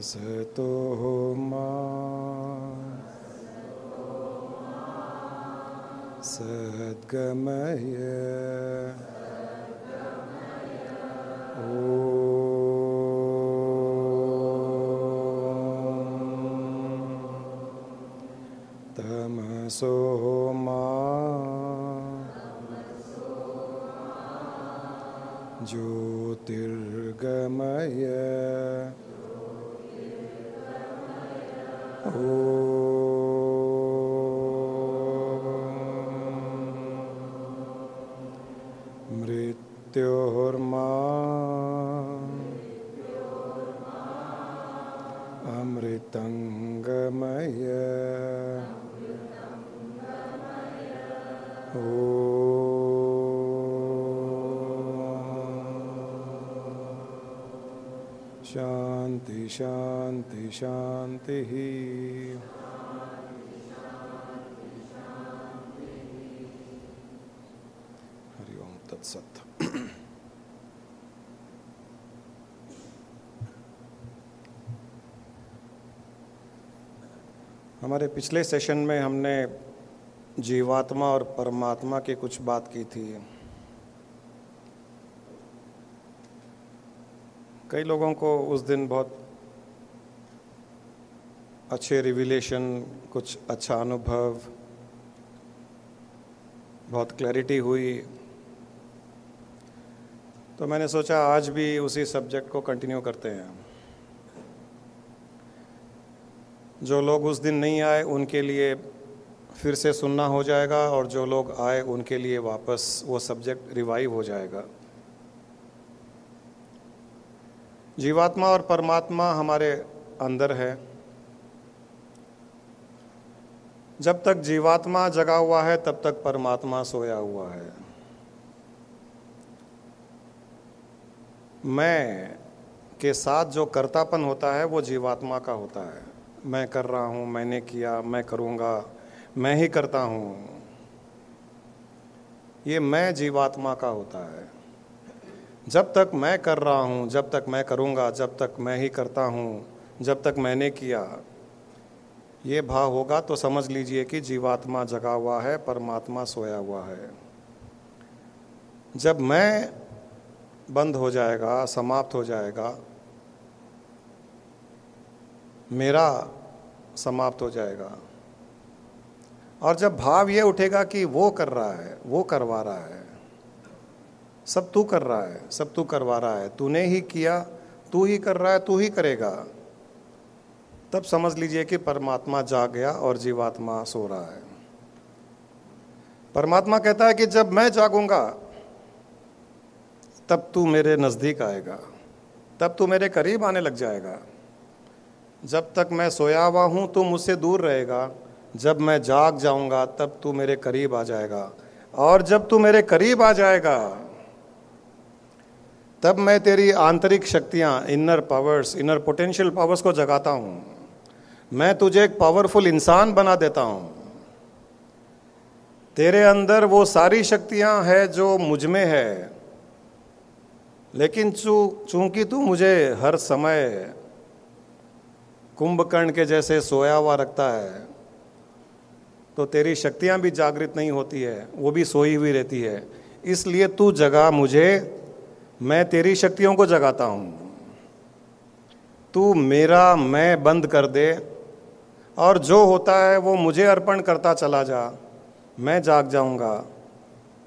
असतो मा सद्गमय तमसो मा ज्योतिर्गमय मृत्योर्मा अमृतंगमय शांति शांति शांति। हरि ओम तत्सत। हमारे पिछले सेशन में हमने जीवात्मा और परमात्मा की कुछ बात की थी। कई लोगों को उस दिन बहुत अच्छे रिविलेशन, कुछ अच्छा अनुभव, बहुत क्लैरिटी हुई। तो मैंने सोचा आज भी उसी सब्जेक्ट को कंटिन्यू करते हैं। जो लोग उस दिन नहीं आए उनके लिए फिर से सुनना हो जाएगा, और जो लोग आए उनके लिए वापस वो सब्जेक्ट रिवाइव हो जाएगा। जीवात्मा और परमात्मा हमारे अंदर है। जब तक जीवात्मा जगा हुआ है तब तक परमात्मा सोया हुआ है। मैं के साथ जो कर्तापन होता है वो जीवात्मा का होता है। मैं कर रहा हूँ, मैंने किया, मैं करूँगा, मैं ही करता हूँ, ये मैं जीवात्मा का होता है। जब तक मैं कर रहा हूँ, जब तक मैं करूँगा, जब तक मैं ही करता हूँ, जब तक मैंने किया, ये भाव होगा तो समझ लीजिए कि जीवात्मा जगा हुआ है, परमात्मा सोया हुआ है। जब मैं बंद हो जाएगा, समाप्त हो जाएगा, मेरा समाप्त हो जाएगा, और जब भाव ये उठेगा कि वो कर रहा है, वो करवा रहा है, सब तू कर रहा है, सब तू करवा रहा है, तूने ही किया, तू ही कर रहा है, तू ही करेगा, तब समझ लीजिए कि परमात्मा जाग गया और जीवात्मा सो रहा है। परमात्मा कहता है कि जब मैं जागूंगा तब तू मेरे नज़दीक आएगा, तब तू मेरे करीब आने लग जाएगा। जब तक मैं सोया हुआ हूँ तू मुझसे दूर रहेगा, जब मैं जाग जाऊंगा तब तू मेरे करीब आ जाएगा, और जब तू मेरे करीब आ जाएगा तब मैं तेरी आंतरिक शक्तियाँ, inner powers, inner potential powers को जगाता हूँ। मैं तुझे एक पावरफुल इंसान बना देता हूँ। तेरे अंदर वो सारी शक्तियाँ हैं जो मुझ में है, लेकिन चूंकि तू मुझे हर समय कुंभकर्ण के जैसे सोया हुआ रखता है, तो तेरी शक्तियाँ भी जागृत नहीं होती है, वो भी सोई हुई रहती है। इसलिए तू जगा मुझे, मैं तेरी शक्तियों को जगाता हूँ। तू मेरा मैं बंद कर दे, और जो होता है वो मुझे अर्पण करता चला जा। मैं जाग जाऊँगा,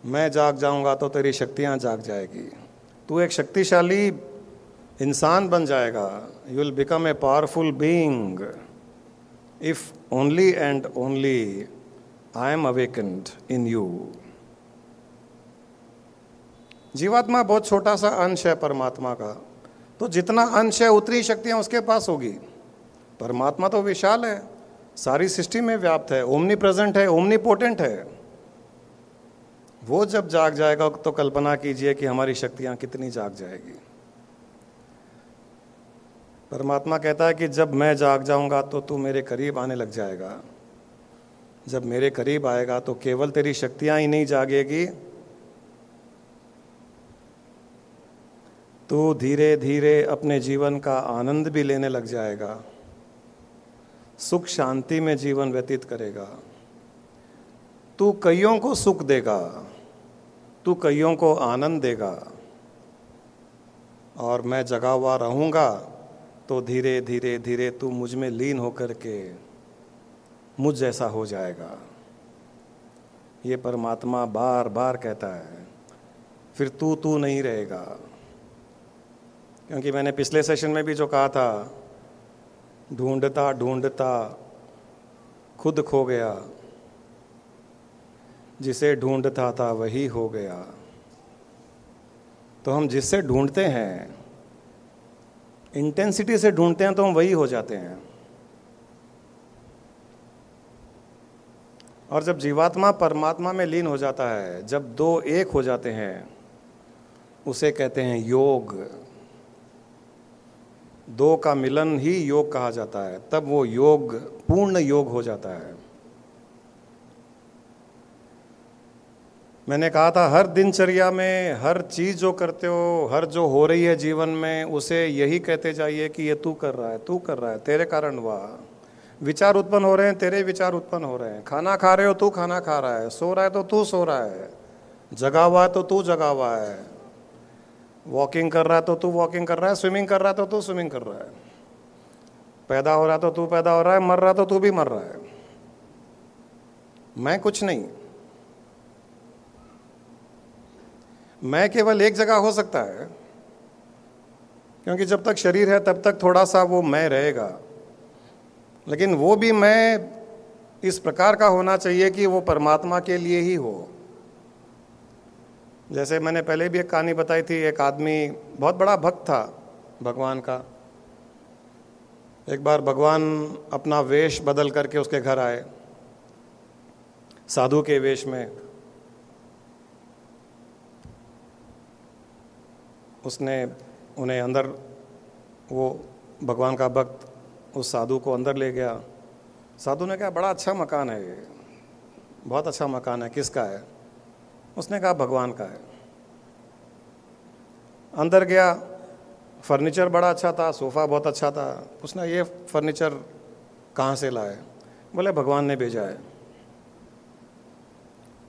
मैं जाग जाऊँगा तो तेरी शक्तियाँ जाग जाएगी। तू एक शक्तिशाली इंसान बन जाएगा। You will become a powerful being if only and only I am awakened in you. जीवात्मा बहुत छोटा सा अंश है परमात्मा का, तो जितना अंश है उतनी शक्तियां उसके पास होगी। परमात्मा तो विशाल है, सारी सृष्टि में व्याप्त है, ओमनी प्रेजेंट है, ओमनी पोटेंट है। वो जब जाग जाएगा तो कल्पना कीजिए कि हमारी शक्तियां कितनी जाग जाएगी। परमात्मा कहता है कि जब मैं जाग जाऊंगा तो तू मेरे करीब आने लग जाएगा। जब मेरे करीब आएगा तो केवल तेरी शक्तियां ही नहीं जागेगी, तू धीरे धीरे अपने जीवन का आनंद भी लेने लग जाएगा, सुख शांति में जीवन व्यतीत करेगा। तू कईयों को सुख देगा, तू कईयों को आनंद देगा, और मैं जगा हुआ रहूँगा तो धीरे धीरे धीरे तू मुझ में लीन होकर के मुझ जैसा हो जाएगा। ये परमात्मा बार बार कहता है। फिर तू नहीं रहेगा, क्योंकि मैंने पिछले सेशन में भी जो कहा था, ढूंढता ढूंढता खुद खो गया, जिसे ढूंढता था वही हो गया। तो हम जिससे ढूंढते हैं, इंटेंसिटी से ढूंढते हैं, तो हम वही हो जाते हैं। और जब जीवात्मा परमात्मा में लीन हो जाता है, जब दो एक हो जाते हैं, उसे कहते हैं योग। दो का मिलन ही योग कहा जाता है, तब वो योग पूर्ण योग हो जाता है। मैंने कहा था, हर दिनचर्या में हर चीज जो करते हो, हर जो हो रही है जीवन में, उसे यही कहते जाइए कि ये तू कर रहा है, तू कर रहा है, तेरे कारण हुआ। विचार उत्पन्न हो रहे हैं, तेरे विचार उत्पन्न हो रहे हैं। खाना खा रहे हो, तू खाना खा रहा है। सो रहा है तो तू सो रहा है। जगा हुआ है तो तू जगा हुआ है। वॉकिंग कर रहा है तो तू वॉकिंग कर रहा है। स्विमिंग कर रहा है तो तू स्विमिंग कर रहा है। पैदा हो रहा है तो तू पैदा हो रहा है। मर रहा है तो तू भी मर रहा है। मैं कुछ नहीं। मैं केवल एक जगह हो सकता है, क्योंकि जब तक शरीर है तब तक थोड़ा सा वो मैं रहेगा, लेकिन वो भी मैं इस प्रकार का होना चाहिए कि वो परमात्मा के लिए ही हो। जैसे मैंने पहले भी एक कहानी बताई थी, एक आदमी बहुत बड़ा भक्त था भगवान का। एक बार भगवान अपना वेश बदल करके उसके घर आए, साधु के वेश में। उसने उन्हें अंदर, वो भगवान का भक्त उस साधु को अंदर ले गया। साधु ने कहा, बड़ा अच्छा मकान है ये, बहुत अच्छा मकान है। किसका है? उसने कहा, भगवान का है। अंदर गया, फर्नीचर बड़ा अच्छा था, सोफ़ा बहुत अच्छा था। उसने, ये फर्नीचर कहाँ से लाए? बोले, भगवान ने भेजा है।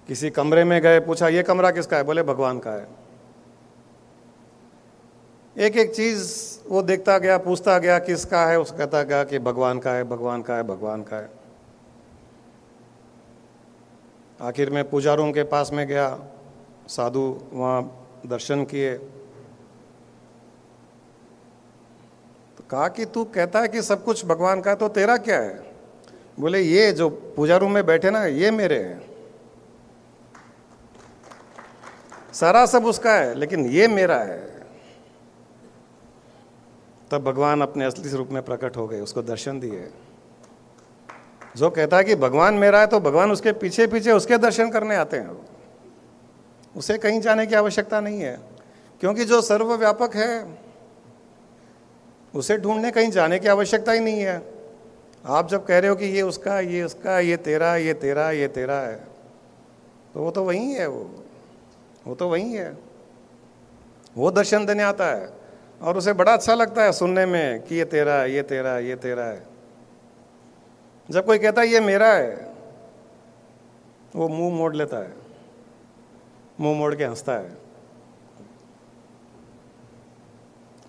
किसी कमरे में गए, पूछा, ये कमरा किसका है? बोले, भगवान का है। एक एक चीज़ वो देखता गया, पूछता गया किसका है, उसको कहता गया कि भगवान का है, भगवान का है, भगवान का है। आखिर में पूजा रूम के पास में गया, साधु वहाँ दर्शन किए, तो कहा कि तू कहता है कि सब कुछ भगवान का है, तो तेरा क्या है? बोले, ये जो पूजा रूम में बैठे ना, ये मेरे हैं। सारा सब उसका है, लेकिन ये मेरा है। तब भगवान अपने असली रूप में प्रकट हो गए, उसको दर्शन दिए। जो कहता है कि भगवान मेरा है, तो भगवान उसके पीछे पीछे उसके दर्शन करने आते हैं। उसे कहीं जाने की आवश्यकता नहीं है, क्योंकि जो सर्वव्यापक है उसे ढूंढने कहीं जाने की आवश्यकता ही नहीं है। आप जब कह रहे हो कि ये उसका, ये उसका, ये तेरा, ये तेरा, ये तेरा है, तो वो तो वही है। वो तो वही है। वो दर्शन देने आता है, और उसे बड़ा अच्छा लगता है सुनने में कि ये तेरा है, ये तेरा है, ये तेरा है। जब कोई कहता है ये मेरा है, वो मुंह मोड़ लेता है, मुंह मोड़ के हंसता है।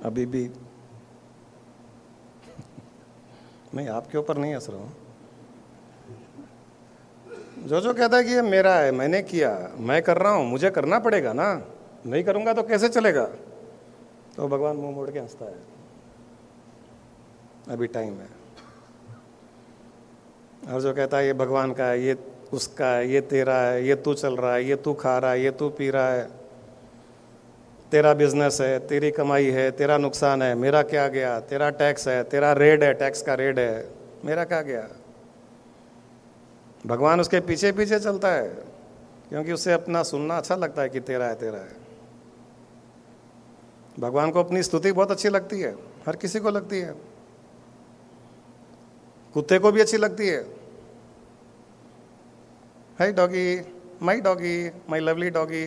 अभी भी नहीं, आपके ऊपर नहीं हंस रहा हूं। जो कहता है कि ये मेरा है, मैंने किया, मैं कर रहा हूं, मुझे करना पड़ेगा ना, नहीं करूंगा तो कैसे चलेगा, तो भगवान मुंह मोड़ के हंसता है। अभी टाइम है। और जो कहता है ये भगवान का है, ये उसका है, ये तेरा है, ये तू चल रहा है, ये तू खा रहा है, ये तू पी रहा है, तेरा बिजनेस है, तेरी कमाई है, तेरा नुकसान है, मेरा क्या गया, तेरा टैक्स है, तेरा रेड है, टैक्स का रेड है, मेरा क्या गया। भगवान उसके पीछे पीछे चलता है, क्योंकि उसे अपना सुनना अच्छा लगता है कि तेरा है, तेरा है। भगवान को अपनी स्तुति बहुत अच्छी लगती है, हर किसी को लगती है। कुत्ते को भी अच्छी लगती है। हाय डॉगी, माय लवली डॉगी,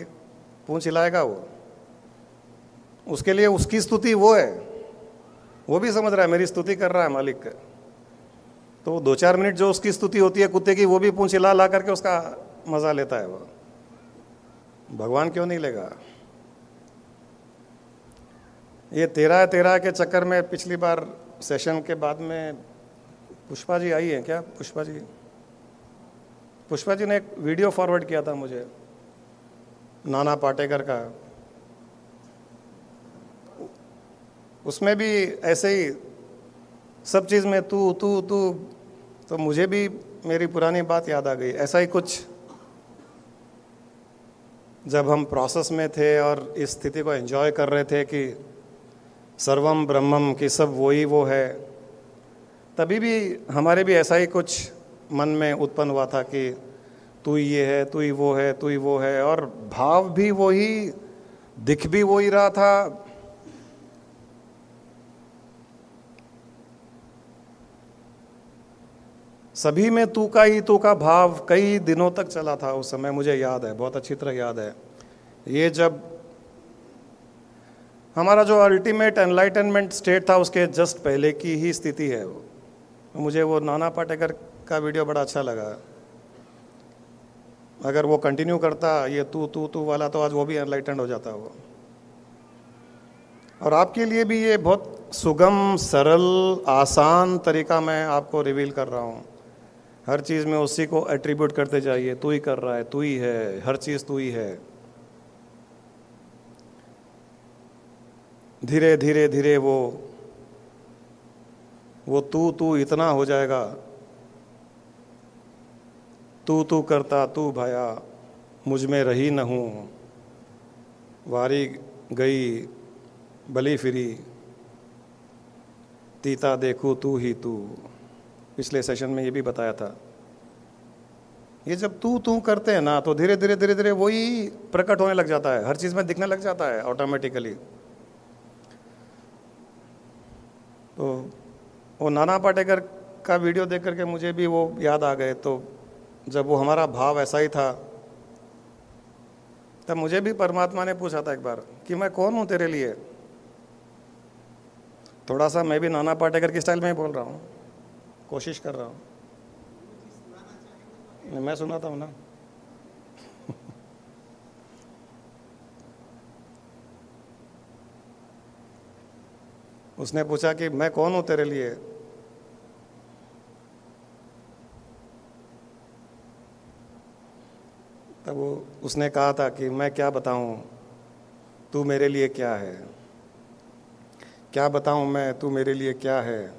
पूंछ हिलाएगा वो। उसके लिए उसकी स्तुति वो है, वो भी समझ रहा है मेरी स्तुति कर रहा है मालिक। तो 2-4 मिनट जो उसकी स्तुति होती है कुत्ते की, वो भी पूंछ हिला ला करके उसका मजा लेता है वो। भगवान क्यों नहीं लेगा? ये तेरा के चक्कर में पिछली बार सेशन के बाद में पुष्पा जी आई है क्या? पुष्पा जी ने एक वीडियो फॉरवर्ड किया था मुझे नाना पाटेकर का। उसमें भी ऐसे ही सब चीज़ में तू तू तू, तो मुझे भी मेरी पुरानी बात याद आ गई। ऐसा ही कुछ जब हम प्रोसेस में थे और इस स्थिति को एंजॉय कर रहे थे कि सर्वम ब्रह्मम, कि सब वही वो है, तभी भी हमारे भी ऐसा ही कुछ मन में उत्पन्न हुआ था कि तू ये है, तू ही वो है, तू ही वो है, और भाव भी वही, दिख भी वही रहा था। सभी में तू का ही तू का भाव कई दिनों तक चला था। उस समय मुझे याद है, बहुत अच्छी तरह याद है। ये जब हमारा जो अल्टीमेट एनलाइटनमेंट स्टेट था उसके जस्ट पहले की ही स्थिति है वो। मुझे वो नाना पाटेकर का वीडियो बड़ा अच्छा लगा। अगर वो कंटिन्यू करता ये तू तू तू वाला, तो आज वो भी एनलाइटेंड हो जाता वो। और आपके लिए भी ये बहुत सुगम, सरल, आसान तरीका मैं आपको रिवील कर रहा हूँ। हर चीज़ में उसी को एट्रीब्यूट करते जाइए, तू ही कर रहा है, तू ही है, हर चीज़ तू ही है। धीरे धीरे धीरे वो तू इतना हो जाएगा, तू करता तू भाया, मुझ में रही न हूँ, वारी गई बली फिरी, तीता देखूँ तू ही तू। पिछले सेशन में ये भी बताया था। ये जब तू करते हैं ना, तो धीरे धीरे धीरे धीरे वही प्रकट होने लग जाता है, हर चीज़ में दिखने लग जाता है ऑटोमेटिकली। तो वो नाना पाटेकर का वीडियो देख करके मुझे भी वो याद आ गए। तो जब वो हमारा भाव ऐसा ही था, तब मुझे भी परमात्मा ने पूछा था एक बार कि मैं कौन हूँ तेरे लिए। थोड़ा सा मैं भी नाना पाटेकर की स्टाइल में ही बोल रहा हूँ, कोशिश कर रहा हूँ। मैं सुनाता हूँ ना। उसने पूछा कि मैं कौन हूँ तेरे लिए। तब उसने कहा था कि मैं क्या बताऊँ तू मेरे लिए क्या है, क्या बताऊँ मैं तू मेरे लिए क्या है।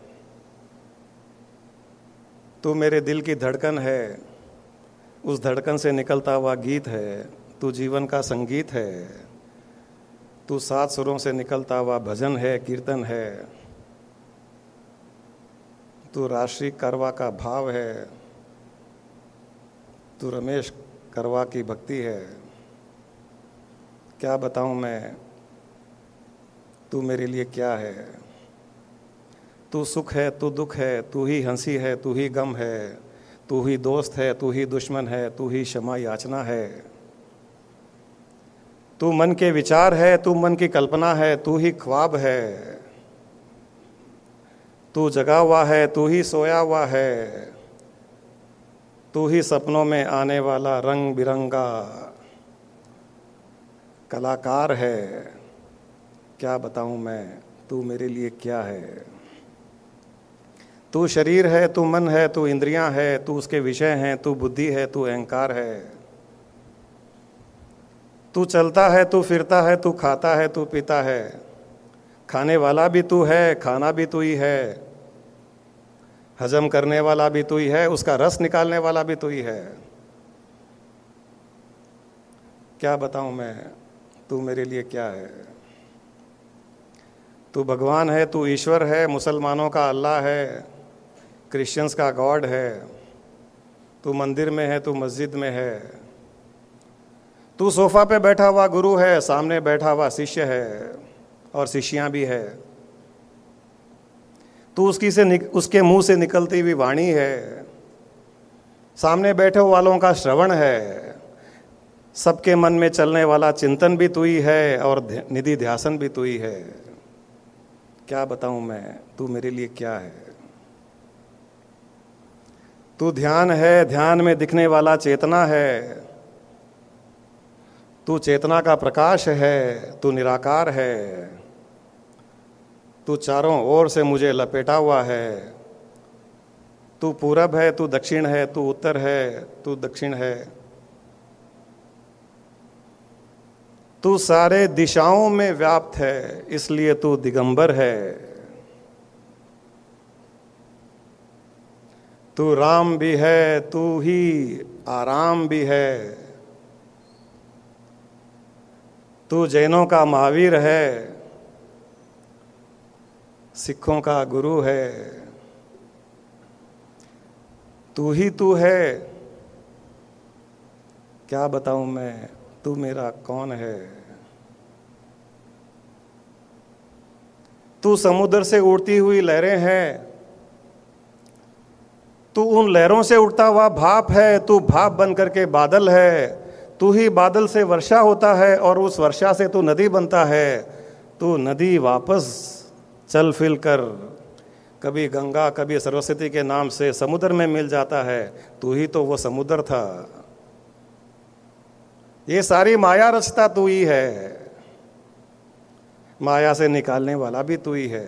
तू मेरे दिल की धड़कन है, उस धड़कन से निकलता हुआ गीत है। तू जीवन का संगीत है, तू 7 सुरों से निकलता हुआ भजन है, कीर्तन है। तू राशि करवा का भाव है, तू रमेश करवा की भक्ति है। क्या बताऊं मैं तू मेरे लिए क्या है। तू सुख है, तू दुख है, तू ही हंसी है, तू ही गम है, तू ही दोस्त है, तू ही दुश्मन है, तू ही क्षमा याचना है। तू मन के विचार है, तू मन की कल्पना है, तू ही ख्वाब है। तू जगा हुआ है, तू ही सोया हुआ है, तू ही सपनों में आने वाला रंग बिरंगा कलाकार है। क्या बताऊं मैं तू मेरे लिए क्या है। तू शरीर है, तू मन है, तू इंद्रियां है, तू उसके विषय हैं, तू बुद्धि है, तू अहंकार है। तू चलता है, तू फिरता है, तू खाता है, तू पीता है। खाने वाला भी तू है, खाना भी तू ही है, हजम करने वाला भी तू ही है, उसका रस निकालने वाला भी तू ही है। क्या बताऊं मैं तू मेरे लिए क्या है। तू भगवान है, तू ईश्वर है, मुसलमानों का अल्लाह है, क्रिश्चियंस का गॉड है। तू मंदिर में है, तू मस्जिद में है। तू सोफा पे बैठा हुआ गुरु है, सामने बैठा हुआ शिष्य है और शिष्यां भी है। तू उसके मुंह से निकलती हुई वाणी है, सामने बैठे वालों का श्रवण है। सबके मन में चलने वाला चिंतन भी तू ही है और निधि ध्यासन भी तू ही है। क्या बताऊं मैं, तू मेरे लिए क्या है। तू ध्यान है, ध्यान में दिखने वाला चेतना है। तू चेतना का प्रकाश है, तू निराकार है। तू चारों ओर से मुझे लपेटा हुआ है। तू पूरब है, तू दक्षिण है, तू उत्तर है, तू दक्षिण है। तू सारे दिशाओं में व्याप्त है, इसलिए तू दिगंबर है। तू राम भी है, तू ही आराम भी है। तू जैनों का महावीर है, सिखों का गुरु है। तू ही तू है, क्या बताऊं मैं, तू मेरा कौन है। तू समुद्र से उड़ती हुई लहरें हैं, तू उन लहरों से उड़ता हुआ भाप है। तू भाप बन करके बादल है। तू ही बादल से वर्षा होता है और उस वर्षा से तू नदी बनता है। तू नदी वापस चल फिर कर कभी गंगा कभी सरस्वती के नाम से समुद्र में मिल जाता है। तू ही तो वो समुद्र था। ये सारी माया रचता तू ही है, माया से निकालने वाला भी तू ही है।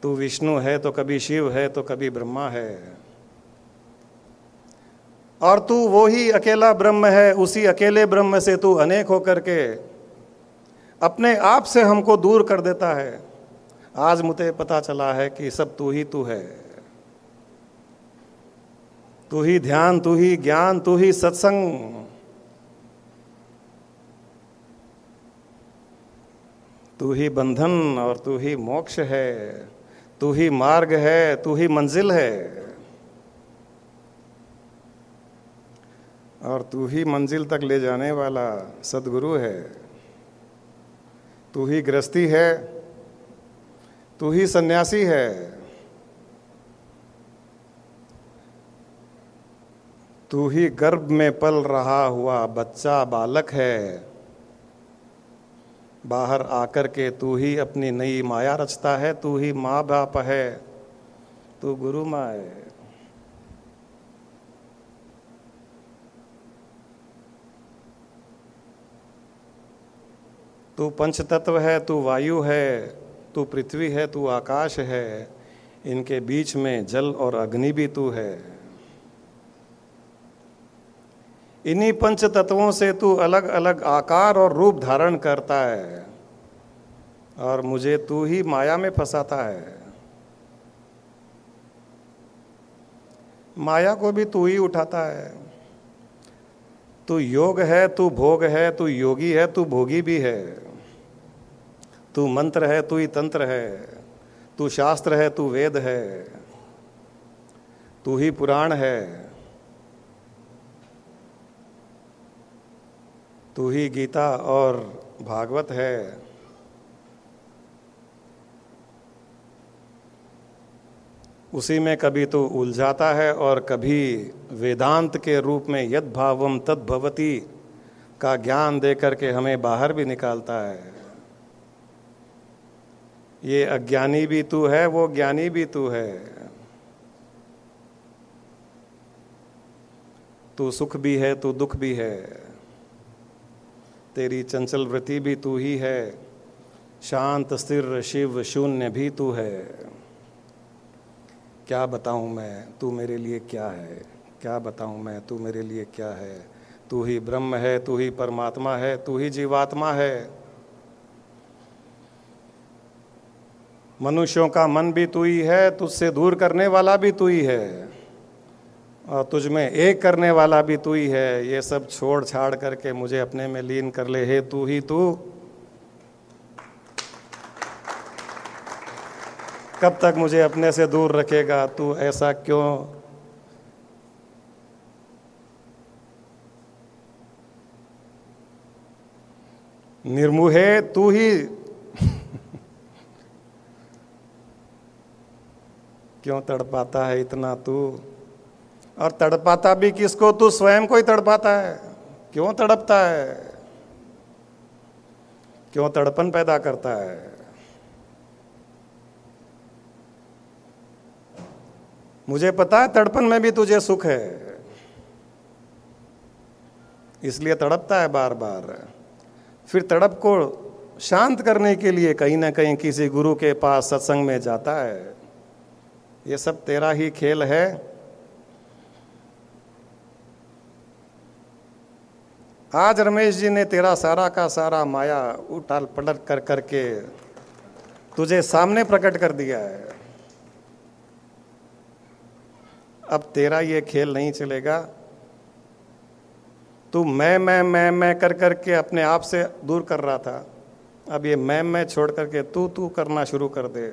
तू विष्णु है तो कभी शिव है तो कभी ब्रह्मा है। और तू वो ही अकेला ब्रह्म है। उसी अकेले ब्रह्म से तू अनेक होकर के अपने आप से हमको दूर कर देता है। आज मुझे पता चला है कि सब तू ही तू है। तू ही ध्यान, तू ही ज्ञान, तू ही सत्संग। तू ही बंधन और तू ही मोक्ष है। तू ही मार्ग है, तू ही मंजिल है। और तू ही मंजिल तक ले जाने वाला सदगुरु है। तू ही गृहस्थी है, तू ही सन्यासी है। तू ही गर्भ में पल रहा हुआ बच्चा बालक है। बाहर आकर के तू ही अपनी नई माया रचता है। तू ही माँ बाप है, तू गुरु माँ है। तू पंच तत्व है, तू वायु है, तू पृथ्वी है, तू आकाश है। इनके बीच में जल और अग्नि भी तू है। इन्हीं पंच तत्वों से तू अलग अलग आकार और रूप धारण करता है और मुझे तू ही माया में फंसाता है। माया को भी तू ही उठाता है। तू योग है, तू भोग है, तू योगी है, तू भोगी भी है। तू मंत्र है, तू ही तंत्र है। तू शास्त्र है, तू वेद है। तू ही पुराण है। तू ही गीता और भागवत है। उसी में कभी तो उलझाता है और कभी वेदांत के रूप में यद भावम तद भवति का ज्ञान दे करके हमें बाहर भी निकालता है। ये अज्ञानी भी तू है, वो ज्ञानी भी तू है। तू सुख भी है, तू दुख भी है। तेरी चंचल वृत्ति भी तू ही है। शांत स्थिर शिव शून्य भी तू है। क्या बताऊं मैं, तू मेरे लिए क्या है। क्या बताऊं मैं, तू मेरे लिए क्या है। तू ही ब्रह्म है, तू ही परमात्मा है, तू ही जीवात्मा है। मनुष्यों का मन भी तू ही है, तुझसे दूर करने वाला भी तू ही है और तुझ में एक करने वाला भी तू ही है। ये सब छोड़ छाड़ करके मुझे अपने में लीन कर ले। हे तू ही तू, कब तक मुझे अपने से दूर रखेगा। तू ऐसा क्यों। निर्मुहे तू ही क्यों तड़पाता है इतना तू। और तड़पाता भी किसको? तू स्वयं को ही तड़पाता है। क्यों तड़पता है? क्यों तड़पन पैदा करता है? मुझे पता है तड़पन में भी तुझे सुख है, इसलिए तड़पता है बार बार। फिर तड़प को शांत करने के लिए कहीं ना कहीं किसी गुरु के पास सत्संग में जाता है। ये सब तेरा ही खेल है। आज रमेश जी ने तेरा सारा का सारा माया उटाल पलट कर करके तुझे सामने प्रकट कर दिया है। अब तेरा ये खेल नहीं चलेगा। तू मैं कर करके अपने आप से दूर कर रहा था। अब ये मैं छोड़ करके तू करना शुरू कर दे,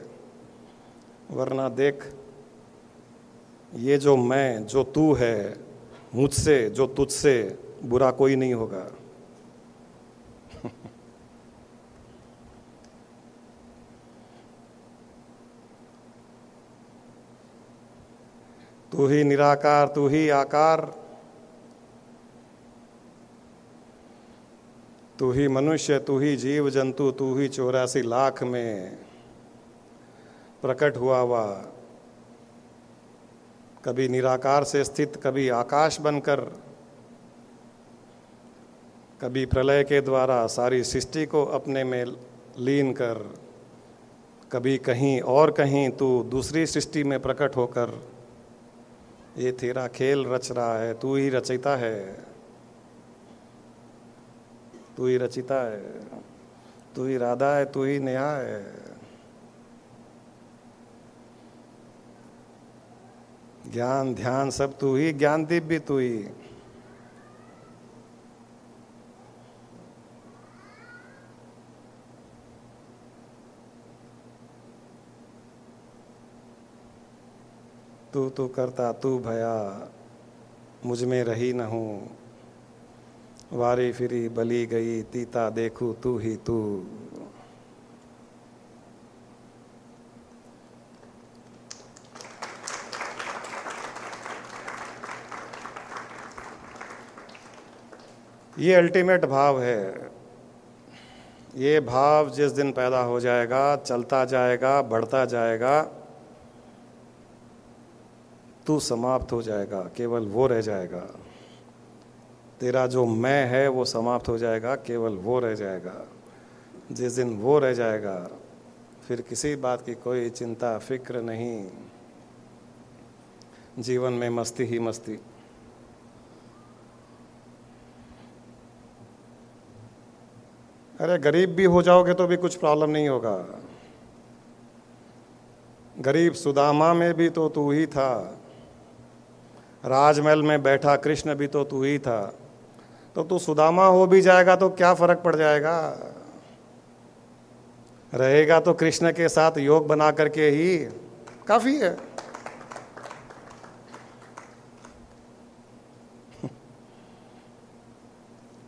वरना देख ये जो मैं, जो तू है, मुझसे, जो तुझसे बुरा कोई नहीं होगा। तू ही निराकार, तू ही आकार, तू ही मनुष्य, तू ही जीव जंतु, तू ही 84 लाख में प्रकट हुआ कभी निराकार से स्थित, कभी आकाश बनकर, कभी प्रलय के द्वारा सारी सृष्टि को अपने में लीन कर, कभी कहीं और कहीं तू दूसरी सृष्टि में प्रकट होकर ये तेरा खेल रच रहा है। तू ही रचयिता है, तू ही रचिता है, तू ही राधा है, तू ही नेहा है। ज्ञान ध्यान सब तू ही, ज्ञानदीप भी तू ही। तू करता तू भया, मुझ में रही न हूँ, वारी फिरी बली गई, तीता देखूं तू ही तू। ये अल्टीमेट भाव है। ये भाव जिस दिन पैदा हो जाएगा, चलता जाएगा, बढ़ता जाएगा, तू समाप्त हो जाएगा, केवल वो रह जाएगा। तेरा जो मैं है वो समाप्त हो जाएगा, केवल वो रह जाएगा। जिस दिन वो रह जाएगा, फिर किसी बात की कोई चिंता फिक्र नहीं। जीवन में मस्ती ही मस्ती। अरे गरीब भी हो जाओगे तो भी कुछ प्रॉब्लम नहीं होगा। गरीब सुदामा में भी तो तू ही था, राजमहल में बैठा कृष्ण भी तो तू ही था। तो तू सुदामा हो भी जाएगा तो क्या फर्क पड़ जाएगा? रहेगा तो कृष्ण के साथ योग बना करके ही काफी है।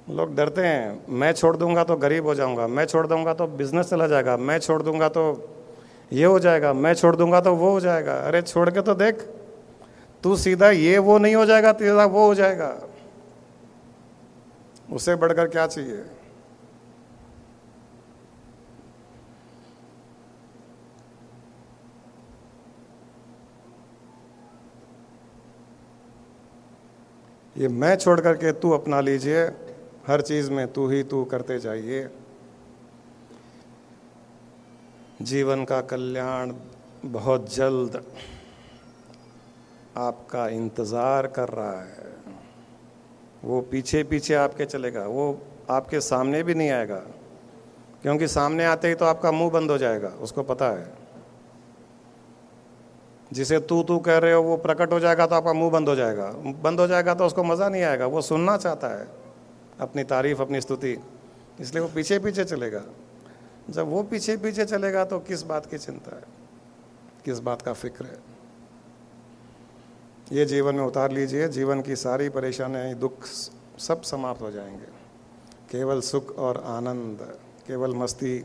लोग डरते हैं, मैं छोड़ दूंगा तो गरीब हो जाऊंगा, मैं छोड़ दूंगा तो बिजनेस चला जाएगा, मैं छोड़ दूंगा तो ये हो जाएगा, मैं छोड़ दूंगा तो वो हो जाएगा। अरे छोड़ के तो देख, तू सीधा ये वो नहीं हो जाएगा, सीधा वो हो जाएगा। उससे बढ़कर क्या चाहिए? ये मैं छोड़ करके तू अपना लीजिए। हर चीज में तू ही तू करते जाइए। जीवन का कल्याण बहुत जल्द आपका इंतज़ार कर रहा है। वो पीछे पीछे आपके चलेगा, वो आपके सामने भी नहीं आएगा, क्योंकि सामने आते ही तो आपका मुंह बंद हो जाएगा, उसको पता है। जिसे तू कह रहे हो वो प्रकट हो जाएगा तो आपका मुंह बंद हो जाएगा। बंद हो जाएगा तो उसको मज़ा नहीं आएगा, वो सुनना चाहता है अपनी तारीफ, अपनी स्तुति, इसलिए वो पीछे पीछे चलेगा। जब वो पीछे पीछे चलेगा तो किस बात की चिंता है, किस बात का फिक्र है? ये जीवन में उतार लीजिए। जीवन की सारी परेशानियाँ, दुख सब समाप्त हो जाएंगे। केवल सुख और आनंद, केवल मस्ती।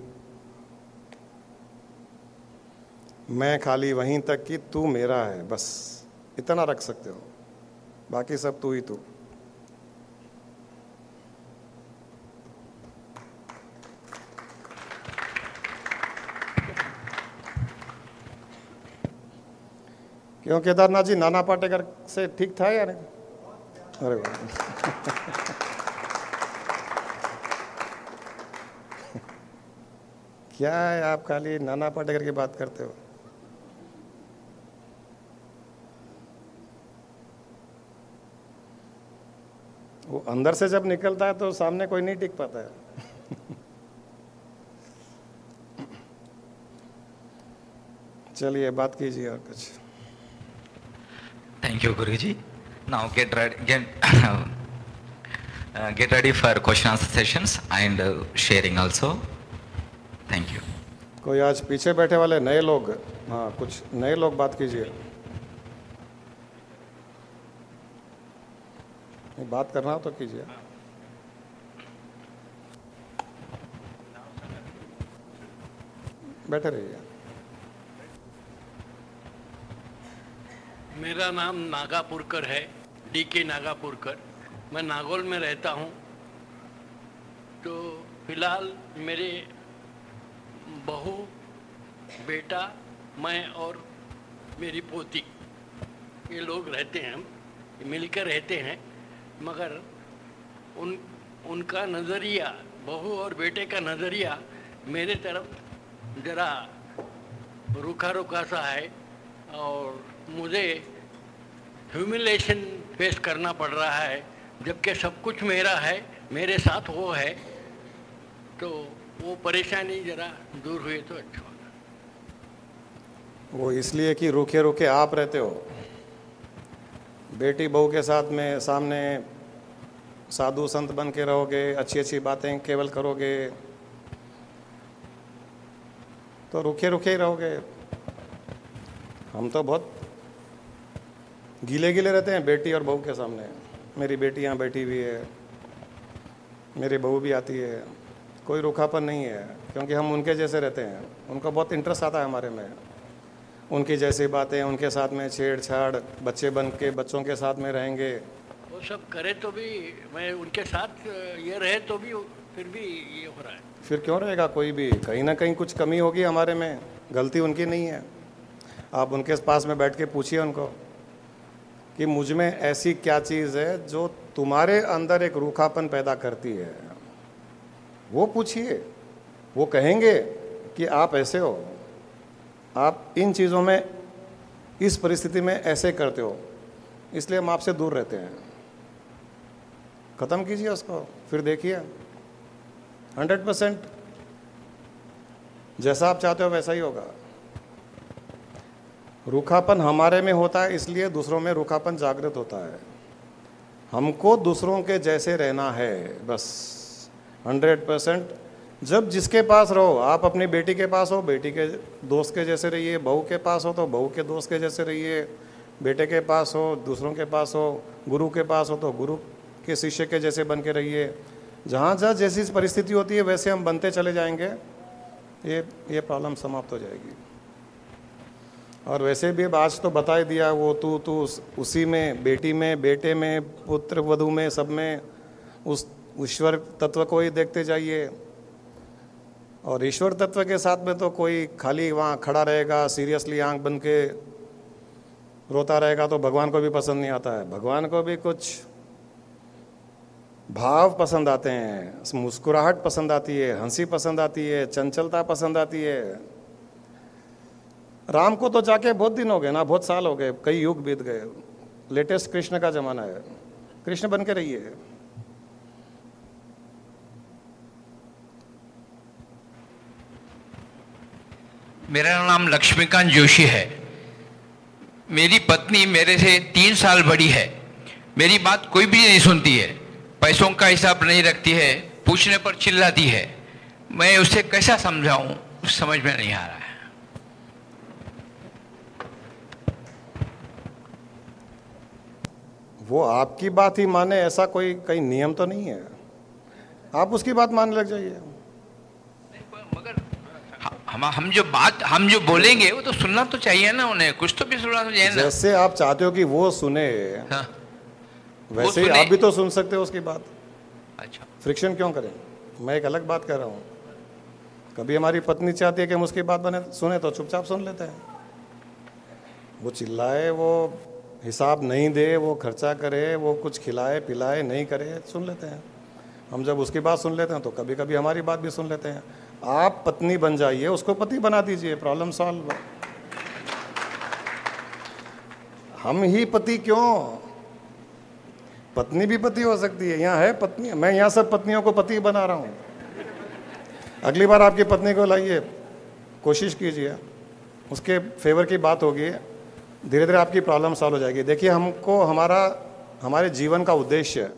मैं खाली वहीं तक कि तू मेरा है, बस इतना रख सकते हो। बाकी सब तू ही तू। क्यों केदारनाथ जी, नाना पाटेकर से ठीक था या नहीं? अरे वाह। क्या है, आप खाली नाना पाटेकर की बात करते हो। वो अंदर से जब निकलता है तो सामने कोई नहीं टिक पाता है। चलिए बात कीजिए और कुछ। Thank you, Guruji. Now get ready for question answer sessions and sharing also. Thank you. कोई आज पीछे बैठे वाले नए लोग, हाँ कुछ नए लोग बात कीजिए। बात करना हो तो कीजिए। बैठे रहिए। मेरा नाम नागापुरकर है, डीके नागापुरकर। मैं नागौल में रहता हूँ। तो फिलहाल मेरे बहू, बेटा, मैं और मेरी पोती, ये लोग रहते हैं, हम मिलकर रहते हैं। मगर उनका नज़रिया, बहू और बेटे का नज़रिया मेरे तरफ ज़रा रूखा रूखा सा है और मुझे ह्यूमिलेशन फेस करना पड़ रहा है, जबकि सब कुछ मेरा है, मेरे साथ वो है। तो वो परेशानी ज़रा दूर हुई तो अच्छा होगा। वो इसलिए कि रूखे रूखे आप रहते हो। बेटी बहू के साथ में सामने साधु संत बन के रहोगे, अच्छी अच्छी बातें केवल करोगे तो रूखे रूखे ही रहोगे। हम तो बहुत गीले गीले रहते हैं बेटी और बहू के सामने। मेरी बेटी यहाँ बैठी हुई है, मेरी बहू भी आती है, कोई रूखापन नहीं है, क्योंकि हम उनके जैसे रहते हैं। उनको बहुत इंटरेस्ट आता है हमारे में, उनकी जैसी बातें, उनके साथ में छेड़छाड़, बच्चे बन के बच्चों के साथ में रहेंगे। वो सब करे तो भी, मैं उनके साथ ये रहे तो भी फिर भी ये हो रहा है। फिर क्यों रहेगा, कोई भी कहीं ना कहीं कुछ कमी होगी हमारे में, गलती उनकी नहीं है। आप उनके पास में बैठ के पूछिए उनको कि मुझ में ऐसी क्या चीज़ है जो तुम्हारे अंदर एक रूखापन पैदा करती है। वो पूछिए, वो कहेंगे कि आप ऐसे हो, आप इन चीज़ों में, इस परिस्थिति में ऐसे करते हो, इसलिए हम आपसे दूर रहते हैं। ख़त्म कीजिए उसको, फिर देखिए 100% जैसा आप चाहते हो वैसा ही होगा। रूखापन हमारे में होता है, इसलिए दूसरों में रूखापन जागृत होता है। हमको दूसरों के जैसे रहना है बस, 100%। जब जिसके पास रहो, आप अपनी बेटी के पास हो, बेटी के दोस्त के जैसे रहिए, बहू के पास हो तो बहू के दोस्त के जैसे रहिए, बेटे के पास हो, दूसरों के पास हो, गुरु के पास हो तो गुरु के शिष्य के जैसे बन के रहिए। जहाँ जहाँ जैसी परिस्थिति होती है वैसे हम बनते चले जाएंगे, ये प्रॉब्लम समाप्त हो जाएगी। और वैसे भी अब आज तो बता ही दिया, वो तू उसी में, बेटी में, बेटे में, पुत्र वधू में, सब में उस ईश्वर तत्व को ही देखते जाइए। और ईश्वर तत्व के साथ में तो कोई खाली वहाँ खड़ा रहेगा, सीरियसली आंख बन के रोता रहेगा तो भगवान को भी पसंद नहीं आता है। भगवान को भी कुछ भाव पसंद आते हैं, मुस्कुराहट पसंद आती है, हंसी पसंद आती है, चंचलता पसंद आती है। राम को तो जाके बहुत दिन हो गए ना, बहुत साल हो गए, कई युग बीत गए। लेटेस्ट कृष्ण का जमाना है, कृष्ण बन के रहिए। मेरा नाम लक्ष्मीकांत जोशी है। मेरी पत्नी मेरे से 3 साल बड़ी है। मेरी बात कोई भी नहीं सुनती है, पैसों का हिसाब नहीं रखती है, पूछने पर चिल्लाती है। मैं उसे कैसा समझाऊं, समझ में नहीं आ रहा है। वो आपकी बात ही माने, ऐसा कोई कहीं नियम तो नहीं है। आप उसकी बात मानने लग जाइए। मगर हम जो बोलेंगे वो तो सुनना तो चाहिए ना, उन्हें कुछ तो भी सुनना तो चाहिए ना। जैसे आप चाहते हो कि वो सुने, हाँ। वैसे ही आप भी तो सुन सकते हो उसकी बात। अच्छा, फ्रिक्शन क्यों करें? मैं एक अलग बात कर रहा हूँ। कभी हमारी पत्नी चाहती है कि हम उसकी बात सुने तो चुपचाप सुन लेते हैं। वो चिल्लाए, वो हिसाब नहीं दे, वो खर्चा करे, वो कुछ खिलाए पिलाए नहीं करे, सुन लेते हैं। हम जब उसकी बात सुन लेते हैं तो कभी कभी हमारी बात भी सुन लेते हैं। आप पत्नी बन जाइए, उसको पति बना दीजिए, प्रॉब्लम सॉल्व। हम ही पति क्यों, पत्नी भी पति हो सकती है। यहाँ है पत्नी, मैं यहाँ सब पत्नियों को पति बना रहा हूँ। अगली बार आपकी पत्नी को लाइए, कोशिश कीजिए, उसके फेवर की बात होगी, धीरे धीरे आपकी प्रॉब्लम सॉल्व हो जाएगी। देखिए, हमको हमारे जीवन का उद्देश्य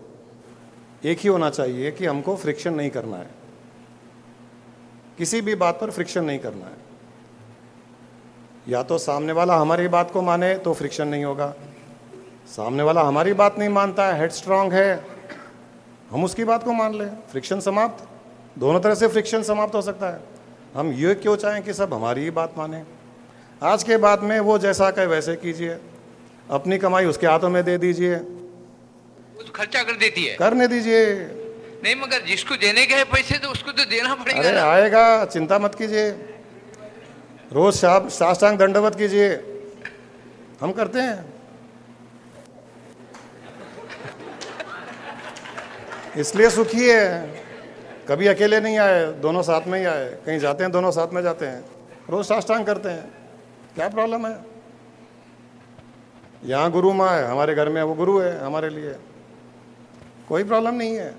एक ही होना चाहिए कि हमको फ्रिक्शन नहीं करना है, किसी भी बात पर फ्रिक्शन नहीं करना है। या तो सामने वाला हमारी बात को माने तो फ्रिक्शन नहीं होगा, सामने वाला हमारी बात नहीं मानता है, हेड स्ट्रांग है, हम उसकी बात को मान लें, फ्रिक्शन समाप्त। दोनों तरह से फ्रिक्शन समाप्त हो सकता है। हम ये क्यों चाहें कि सब हमारी ही बात माने? आज के बाद में वो जैसा कहे वैसे कीजिए, अपनी कमाई उसके हाथों में दे दीजिए, वो तो खर्चा कर देती है, करने दीजिए। नहीं मगर जिसको देने के है पैसे तो उसको तो देना पड़ेगा। अरे आएगा, चिंता मत कीजिए, रोज साष्टांग दंडवत कीजिए, हम करते हैं। इसलिए सुखी है, कभी अकेले नहीं आए, दोनों साथ में ही आए, कहीं जाते हैं दोनों साथ में जाते हैं, रोज साष्टांग करते हैं, क्या प्रॉब्लम है? यहाँ गुरु माँ है, हमारे घर में वो गुरु है हमारे लिए, कोई प्रॉब्लम नहीं है।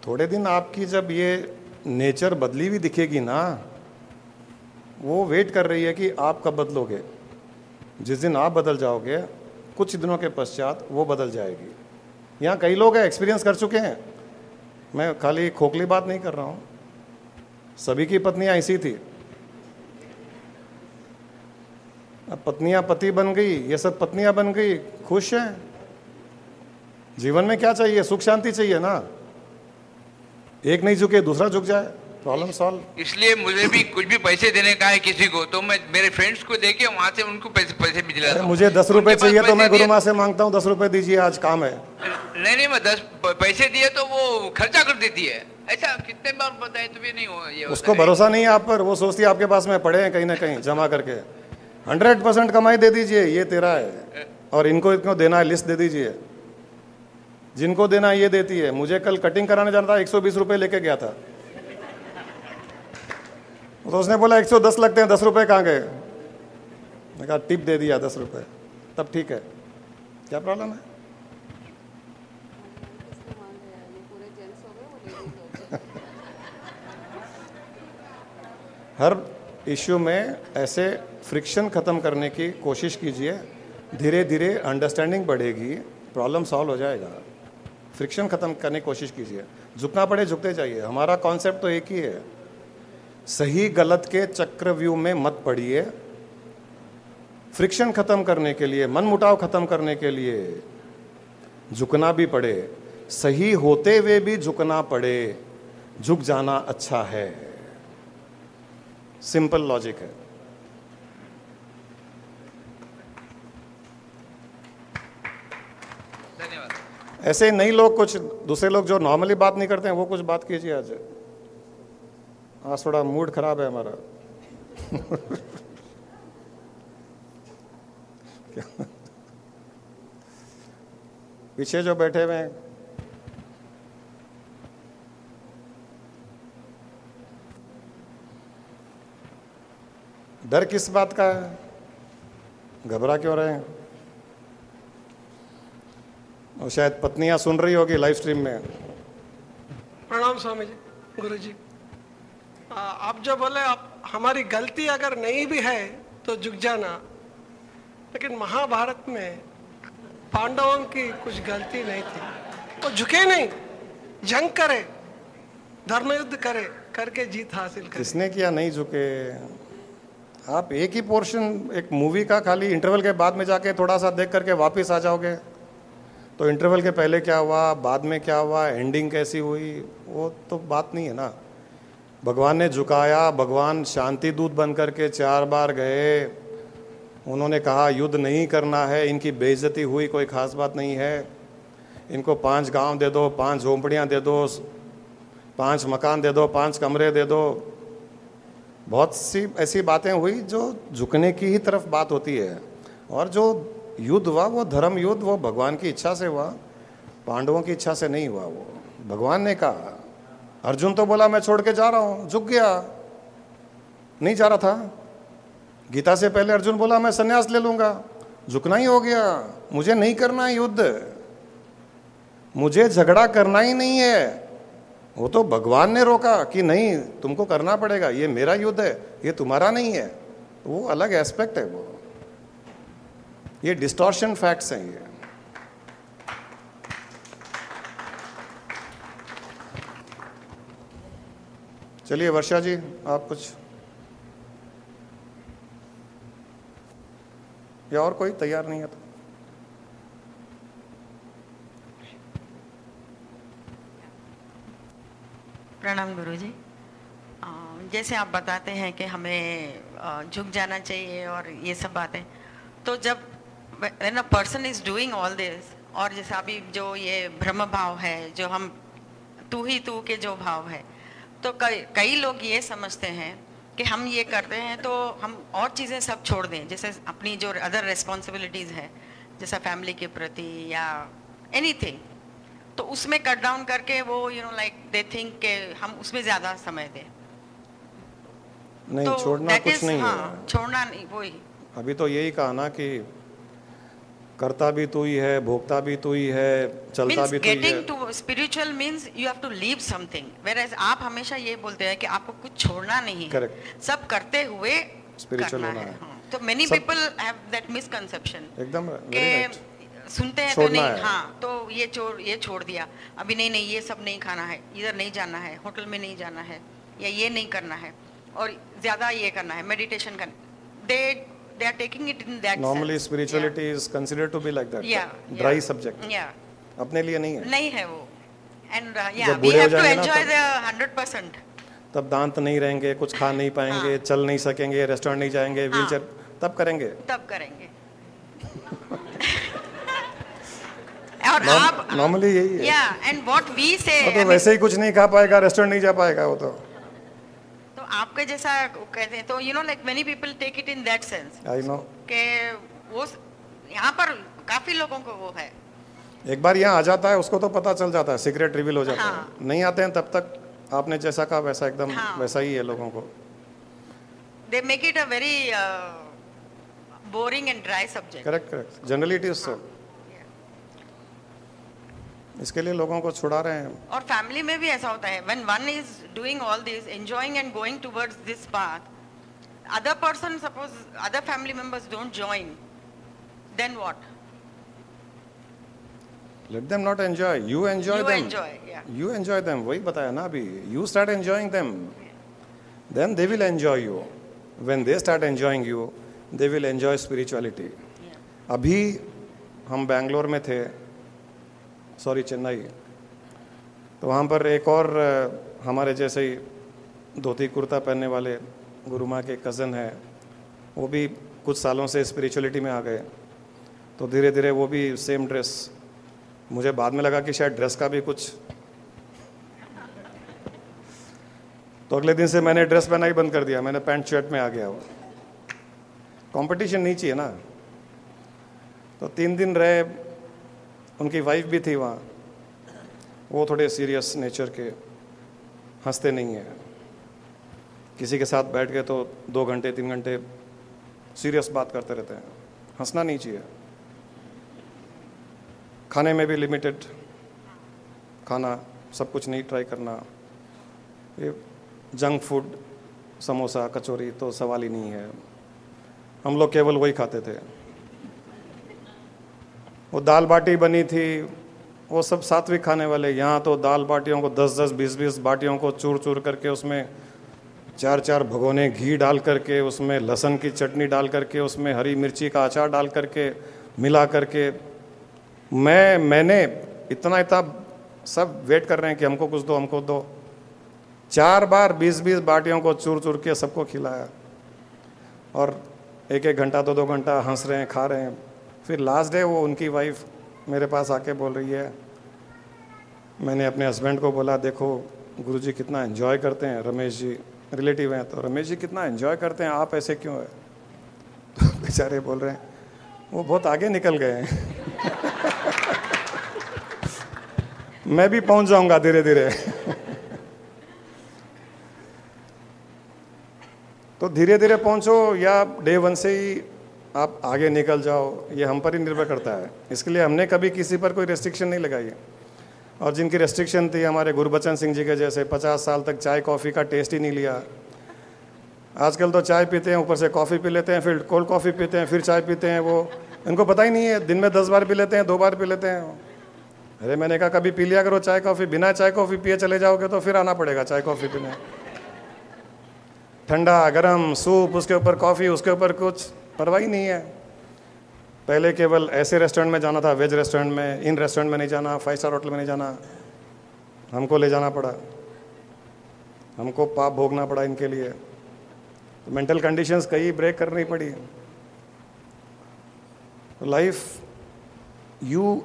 थोड़े दिन आपकी जब ये नेचर बदली हुई दिखेगी ना, वो वेट कर रही है कि आप कब बदलोगे। जिस दिन आप बदल जाओगे, कुछ दिनों के पश्चात वो बदल जाएगी। यहाँ कई लोग हैं, एक्सपीरियंस कर चुके हैं, मैं खाली खोखली बात नहीं कर रहा हूँ। सभी की पत्नियाँ ऐसी थी, अब पत्नियाँ पति बन गई, ये सब पत्नियाँ बन गई, खुश हैं। जीवन में क्या चाहिए? सुख शांति चाहिए ना। एक नहीं झुके दूसरा झुक जाए, प्रॉब्लम सॉल्व। इसलिए मुझे भी कुछ भी पैसे देने का है किसी को तो मैं मेरे फ्रेंड्स को देके वहां से उनको पैसे भी दिलाता हूं। मुझे 10 रुपए चाहिए तो मैं गुरु माँ से मांगता हूँ, 10 रुपए दीजिए, आज काम है। नहीं मैं 10 पैसे दिए तो वो खर्चा कर देती है। ऐसा कितने बार बताए तो भी नहीं हो, ये उसको भरोसा नहीं है आप पर, वो सोचती है आपके पास में पड़े हैं कहीं ना कहीं जमा करके। 100% कमाई दे दीजिए, ये तेरा है, और इनको देना है, लिस्ट दे दीजिए, जिनको देना ये देती है। मुझे कल कटिंग कराने जाना था, 120 रुपये लेके गया था, तो उसने बोला 110 लगते हैं, 10 रुपये कहाँ गए? मैं कहा टिप दे दिया 10 रुपये, तब ठीक है, क्या प्रॉब्लम है? हर इश्यू में ऐसे फ्रिक्शन ख़त्म करने की कोशिश कीजिए, धीरे धीरे अंडरस्टैंडिंग बढ़ेगी, प्रॉब्लम सॉल्व हो जाएगा। फ्रिक्शन ख़त्म करने की कोशिश कीजिए, झुकना पड़े झुकते जाइए। हमारा कॉन्सेप्ट तो एक ही है, सही गलत के चक्रव्यूह में मत पड़िए। फ्रिक्शन ख़त्म करने के लिए, मन मुटाव ख़त्म करने के लिए झुकना भी पड़े, सही होते हुए भी झुकना पड़े, झुक जाना अच्छा है। सिंपल लॉजिक है। धन्यवाद। ऐसे नहीं लोग, कुछ दूसरे लोग जो नॉर्मली बात नहीं करते हैं, वो कुछ बात कीजिए। आज थोड़ा मूड खराब है हमारा। पीछे जो बैठे हुए हैं, डर किस बात का है? घबरा क्यों रहे हैं? और शायद पत्नियां सुन रही होगी लाइव स्ट्रीम में। प्रणाम स्वामी जी, गुरु जी। आप जो बोले, आप हमारी गलती अगर नहीं भी है तो झुक जाना, लेकिन महाभारत में पांडवों की कुछ गलती नहीं थी, वो झुके नहीं, जंग करे, धर्मयुद्ध करे, करके जीत हासिल करे। किसने किया नहीं झुके? आप एक ही पोर्शन एक मूवी का खाली इंटरवल के बाद में जाके थोड़ा सा देख करके वापस आ जाओगे, तो इंटरवल के पहले क्या हुआ, बाद में क्या हुआ, एंडिंग कैसी हुई, वो तो बात नहीं है ना। भगवान ने झुकाया, भगवान शांति दूत बन करके 4 बार गए, उन्होंने कहा युद्ध नहीं करना है, इनकी बेइज्जती हुई, कोई खास बात नहीं है। इनको 5 गांव दे दो, 5 झोंपड़ियां दे दो, 5 मकान दे दो, 5 कमरे दे दो। बहुत सी ऐसी बातें हुई जो झुकने की ही तरफ बात होती है। और जो युद्ध हुआ वो धर्म युद्ध, वो भगवान की इच्छा से हुआ, पांडवों की इच्छा से नहीं हुआ। वो भगवान ने कहा। अर्जुन तो बोला मैं छोड़ के जा रहा हूं, झुक गया, नहीं जा रहा था। गीता से पहले अर्जुन बोला मैं संन्यास ले लूंगा, झुकना ही हो गया। मुझे नहीं करना है युद्ध, मुझे झगड़ा करना ही नहीं है। वो तो भगवान ने रोका कि नहीं तुमको करना पड़ेगा, ये मेरा युद्ध है, ये तुम्हारा नहीं है। वो अलग एस्पेक्ट है। वो ये डिस्टॉर्शन फैक्ट्स हैं ये। चलिए वर्षा जी आप कुछ, या और कोई तैयार नहीं है तो? प्रणाम गुरुजी। जैसे आप बताते हैं कि हमें झुक जाना चाहिए और ये सब बातें, तो जब when a person is doing all this, और जैसे अभी जो ये ब्रह्म भाव है, जो हम तू ही तू के जो भाव है, तो कई लोग ये समझते हैं कि हम ये करते हैं तो हम और चीज़ें सब छोड़ दें, जैसे अपनी जो अदर रिस्पॉन्सिबिलिटीज़ है, जैसा फैमिली के प्रति या एनीथिंग, तो उसमें कट डाउन करके वो लाइक दे थिंक के हम उसमें ज़्यादा समय दें। नहीं, तो छोड़ना कुछ नहीं है। छोड़ना नहीं, वही अभी तो यही कहा ना कि करता भी तू ही है, भोगता भी तू ही है, चलता भी तू ही है। Getting to spiritual means you have to leave something, whereas आप हमेशा ये बोलते हैं कि आपको कुछ छोड़ना नहीं है। Correct. सब करते हुए स्पिरिचुअल करना होना है। है। हाँ, तो many people have that misconception एकदम के very right. सुनते हैं तो छोड़ना नहीं, है। हाँ तो ये छोड़ दिया, अभी नहीं ये सब नहीं खाना है, इधर नहीं जाना है, होटल में नहीं जाना है, या ये नहीं करना है, और ज्यादा ये करना है, मेडिटेशन करना। they are taking it in that Normally sense. spirituality is considered to be like that. Yeah, Dry yeah. subject. Yeah. अपने लिए नहीं है। नहीं है वो, and जब yeah, we बूढ़े हो have to जाएंगे ना enjoy तब- the 100%. तब दांत नहीं रहेंगे, कुछ खा नहीं पाएंगे, हाँ। चल नहीं सकेंगे, रेस्टोरेंट नहीं जाएंगे, व्हीलचेयर, तब करेंगे। तब करेंगे। और आप नॉर्मली यही है। yeah, and what we say, वो I तो mean, वैसे ही कुछ नहीं खा पाएगा, रेस्टोरेंट नहीं जा पाएगा वो तो। तो आपके जैसा कहते हैं, तो like many people take it in that sense. I know. कि वो यहाँ पर काफी लोगों को वो है। एक बार यहाँ आ जाता है उसको तो पता चल जाता है, सीक्रेट रिवील हो जाता हाँ। है। नहीं आते हैं तब तक आपने जैसा कहा वैसा एकदम हाँ। वैसा ही है लोगों को। They make it a very boring and dry subject. Correct correct, generally it is so. इसके लिए लोगों को छुड़ा रहे हैं। और फैमिली में भी ऐसा होता है, when one is doing all this, enjoying and going towards this path, other person, suppose other family members don't join, then what? Let them not enjoy, you enjoy You them. enjoy, yeah. You enjoy them, वही बताया ना अभी। You start enjoying them, then they will enjoy you. When they start enjoying you, they will enjoy spirituality. अभी हम बैंगलोर में थे, sorry Chennai, तो वहाँ पर एक और हमारे जैसे ही धोती कुर्ता पहनने वाले गुरु माँ के कज़न हैं, वो भी कुछ सालों से स्पिरिचुअलिटी में आ गए। तो धीरे धीरे वो भी सेम ड्रेस, मुझे बाद में लगा कि शायद ड्रेस का भी कुछ, तो अगले दिन से मैंने ड्रेस पहना ही बंद कर दिया, मैंने पैंट शर्ट में आ गया। वो कंपटीशन नहीं चाहिए ना। तो 3 दिन रहे, उनकी वाइफ भी थी वहाँ, वो थोड़े सीरियस नेचर के, हंसते नहीं हैं। किसी के साथ बैठ गए तो 2 घंटे 3 घंटे सीरियस बात करते रहते हैं। हंसना नहीं चाहिए। खाने में भी लिमिटेड खाना, सब कुछ नहीं ट्राई करना। ये जंक फूड, समोसा कचौरी तो सवाल ही नहीं है। हम लोग केवल वही खाते थे। वो दाल बाटी बनी थी, वो सब सात्विक खाने वाले। यहाँ तो दाल बाटियों को 10-10, 20-20 बाटियों को चूर चूर करके उसमें 4-4 भगोने घी डाल करके, उसमें लहसुन की चटनी डाल करके, उसमें हरी मिर्ची का अचार डाल करके, मिला करके, मैंने इतना सब वेट कर रहे हैं कि हमको कुछ दो, हमको दो। 4 बार 20-20 बाटियों को चूर चूर के सबको खिलाया, और 1-1 घंटा 2-2 घंटा हंस रहे हैं, खा रहे हैं। फिर लास्ट डे वो उनकी वाइफ मेरे पास आके बोल रही है, मैंने अपने हस्बैंड को बोला, देखो गुरुजी कितना एंजॉय करते हैं, रमेश जी रिलेटिव हैं, तो रमेश जी कितना एंजॉय करते हैं, आप ऐसे क्यों है? तो बेचारे बोल रहे हैं वो बहुत आगे निकल गए हैं। मैं भी पहुंच जाऊंगा धीरे धीरे। तो धीरे धीरे पहुंचो या डे वन से ही आप आगे निकल जाओ, ये हम पर ही निर्भर करता है। इसके लिए हमने कभी किसी पर कोई रेस्ट्रिक्शन नहीं लगाई है। और जिनकी रेस्ट्रिक्शन थी, हमारे गुरबचन सिंह जी के जैसे 50 साल तक चाय कॉफ़ी का टेस्ट ही नहीं लिया। आजकल तो चाय पीते हैं, ऊपर से कॉफ़ी पी लेते हैं, फिर कोल्ड कॉफ़ी पीते हैं, फिर चाय पीते हैं। वो इनको पता ही नहीं है, दिन में 10 बार पी लेते हैं, 2 बार पी लेते हैं। अरे मैंने कहा कभी पी लिया करो चाय कॉफ़ी, बिना चाय कॉफ़ी पिए चले जाओगे तो फिर आना पड़ेगा चाय कॉफ़ी पीने। ठंडा गरम सूप, उसके ऊपर कॉफ़ी, उसके ऊपर कुछ परवाह ही नहीं है। पहले केवल ऐसे रेस्टोरेंट में जाना था, वेज रेस्टोरेंट में, इन रेस्टोरेंट में नहीं जाना, 5 स्टार होटल में नहीं जाना। हमको ले जाना पड़ा, हमको पाप भोगना पड़ा इनके लिए। तो मेंटल कंडीशंस कई ब्रेक करनी पड़ी। Life you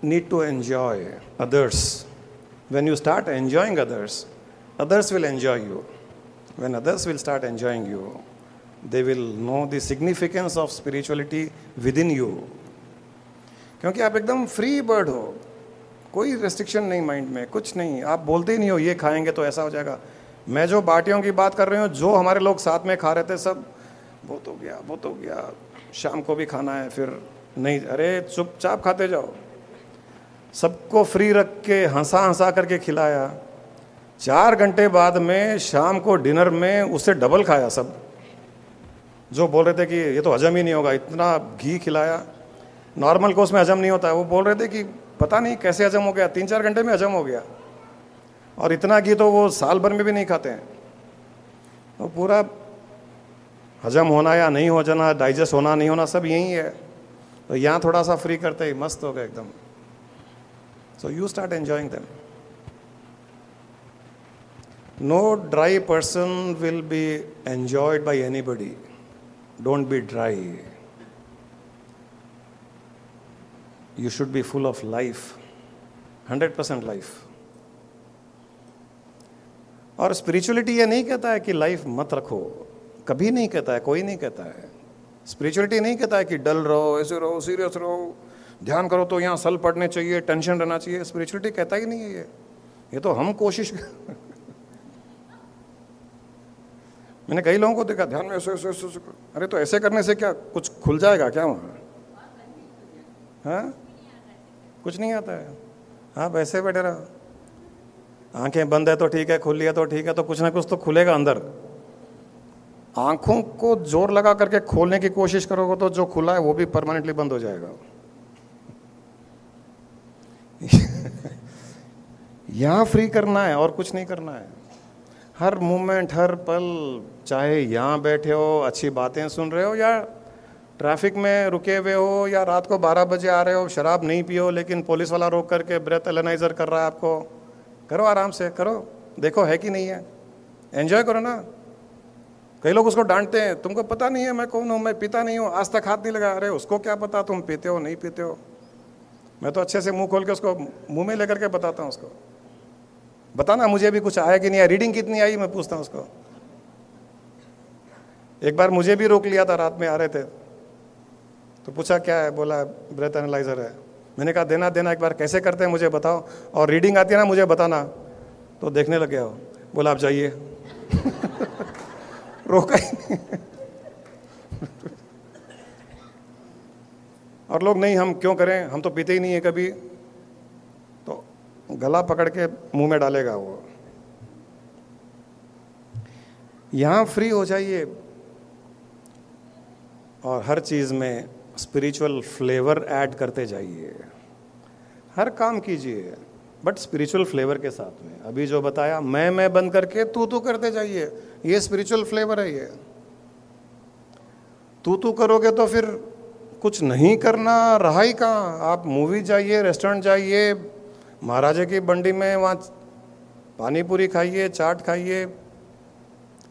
need to enjoy others. When you start enjoying others, others will enjoy you. When others will start enjoying you, they will know the significance of spirituality within you. क्योंकि आप एकदम free bird हो, कोई restriction नहीं mind में, कुछ नहीं। आप बोलते ही नहीं हो ये खाएंगे तो ऐसा हो जाएगा। मैं जो बाटियों की बात कर रही हूँ, जो हमारे लोग साथ में खा रहे थे, सब बहुत हो गया, बहुत हो गया, शाम को भी खाना है, फिर नहीं। अरे चुपचाप खाते जाओ। सबको फ्री रख के हंसा हंसा करके खिलाया। 4 घंटे बाद में शाम को डिनर में उससे डबल खाया सब। जो बोल रहे थे कि ये तो हजम ही नहीं होगा, इतना घी खिलाया। नॉर्मल कोर्स में हजम नहीं होता है, वो बोल रहे थे कि पता नहीं कैसे हजम हो गया, 3-4 घंटे में हजम हो गया। और इतना घी तो वो साल भर में भी नहीं खाते हैं। तो पूरा हजम होना या नहीं हो जाना, डाइजेस्ट होना नहीं होना, सब यही है। तो यहाँ थोड़ा सा फ्री करते ही मस्त हो गए एकदम। So you start enjoying them. No dry person will be enjoyed by anybody. Don't be dry. You should be full of life, 100% life. और स्पिरिचुअलिटी ये नहीं कहता है कि लाइफ मत रखो, कभी नहीं कहता है, कोई नहीं कहता है। स्पिरिचुअलिटी नहीं कहता है कि डल रहो, ऐसे रहो, सीरियस रहो, ध्यान करो तो यहाँ सल पड़ने चाहिए, टेंशन रहना चाहिए। स्पिरिचुअलिटी कहता ही नहीं है ये तो हम कोशिश। मैंने कई लोगों को देखा ध्यान में ऐसे ऐसे ऐसे। अरे तो ऐसे करने से क्या कुछ खुल जाएगा क्या वहाँ? हाँ, कुछ नहीं आता है। हाँ, वैसे बैठे रहो, आंखें बंद है तो ठीक है, खुली है तो ठीक है, तो कुछ ना कुछ तो खुलेगा अंदर। आंखों को जोर लगा करके खोलने की कोशिश करोगे तो जो खुला है वो भी परमानेंटली बंद हो जाएगा। यहाँ फ्री करना है और कुछ नहीं करना है। हर मोमेंट, हर पल, चाहे यहाँ बैठे हो अच्छी बातें सुन रहे हो, या ट्रैफिक में रुके हुए हो, या रात को 12 बजे आ रहे हो, शराब नहीं पियो लेकिन पुलिस वाला रोक करके ब्रेथ एनालाइजर कर रहा है आपको, करो आराम से करो, देखो है कि नहीं है, एंजॉय करो ना। कई लोग उसको डांटते हैं, तुमको पता नहीं है मैं कौन हूँ, मैं पीता नहीं हूँ, आज तक हाथ नहीं लगा। अरे उसको क्या पता तुम पीते हो नहीं पीते हो? मैं तो अच्छे से मुंह खोल के उसको मुंह में लेकर के बताता हूँ उसको, बताना मुझे भी कुछ आया कि नहीं आया, रीडिंग कितनी आई मैं पूछता हूँ उसको। एक बार मुझे भी रोक लिया था, रात में आ रहे थे तो पूछा क्या है, बोला ब्रेथ एनालाइजर है। मैंने कहा देना देना, एक बार कैसे करते हैं मुझे बताओ, और रीडिंग आती है ना मुझे बताना। तो देखने लग गया हो, बोला आप जाइए। रोका ही नहीं। और लोग नहीं हम क्यों करें, हम तो पीते ही नहीं है कभी, तो गला पकड़ के मुंह में डालेगा वो। यहां फ्री हो जाइए और हर चीज में स्पिरिचुअल फ्लेवर ऐड करते जाइए। हर काम कीजिए बट स्पिरिचुअल फ्लेवर के साथ में। अभी जो बताया मैं बंद करके तू करते जाइए, ये स्पिरिचुअल फ्लेवर है। ये तू करोगे तो फिर कुछ नहीं करना रहा ही कहाँ। आप मूवी जाइए, रेस्टोरेंट जाइए, महाराजा की बंडी में वहाँ पानी पूरी खाइए, चाट खाइए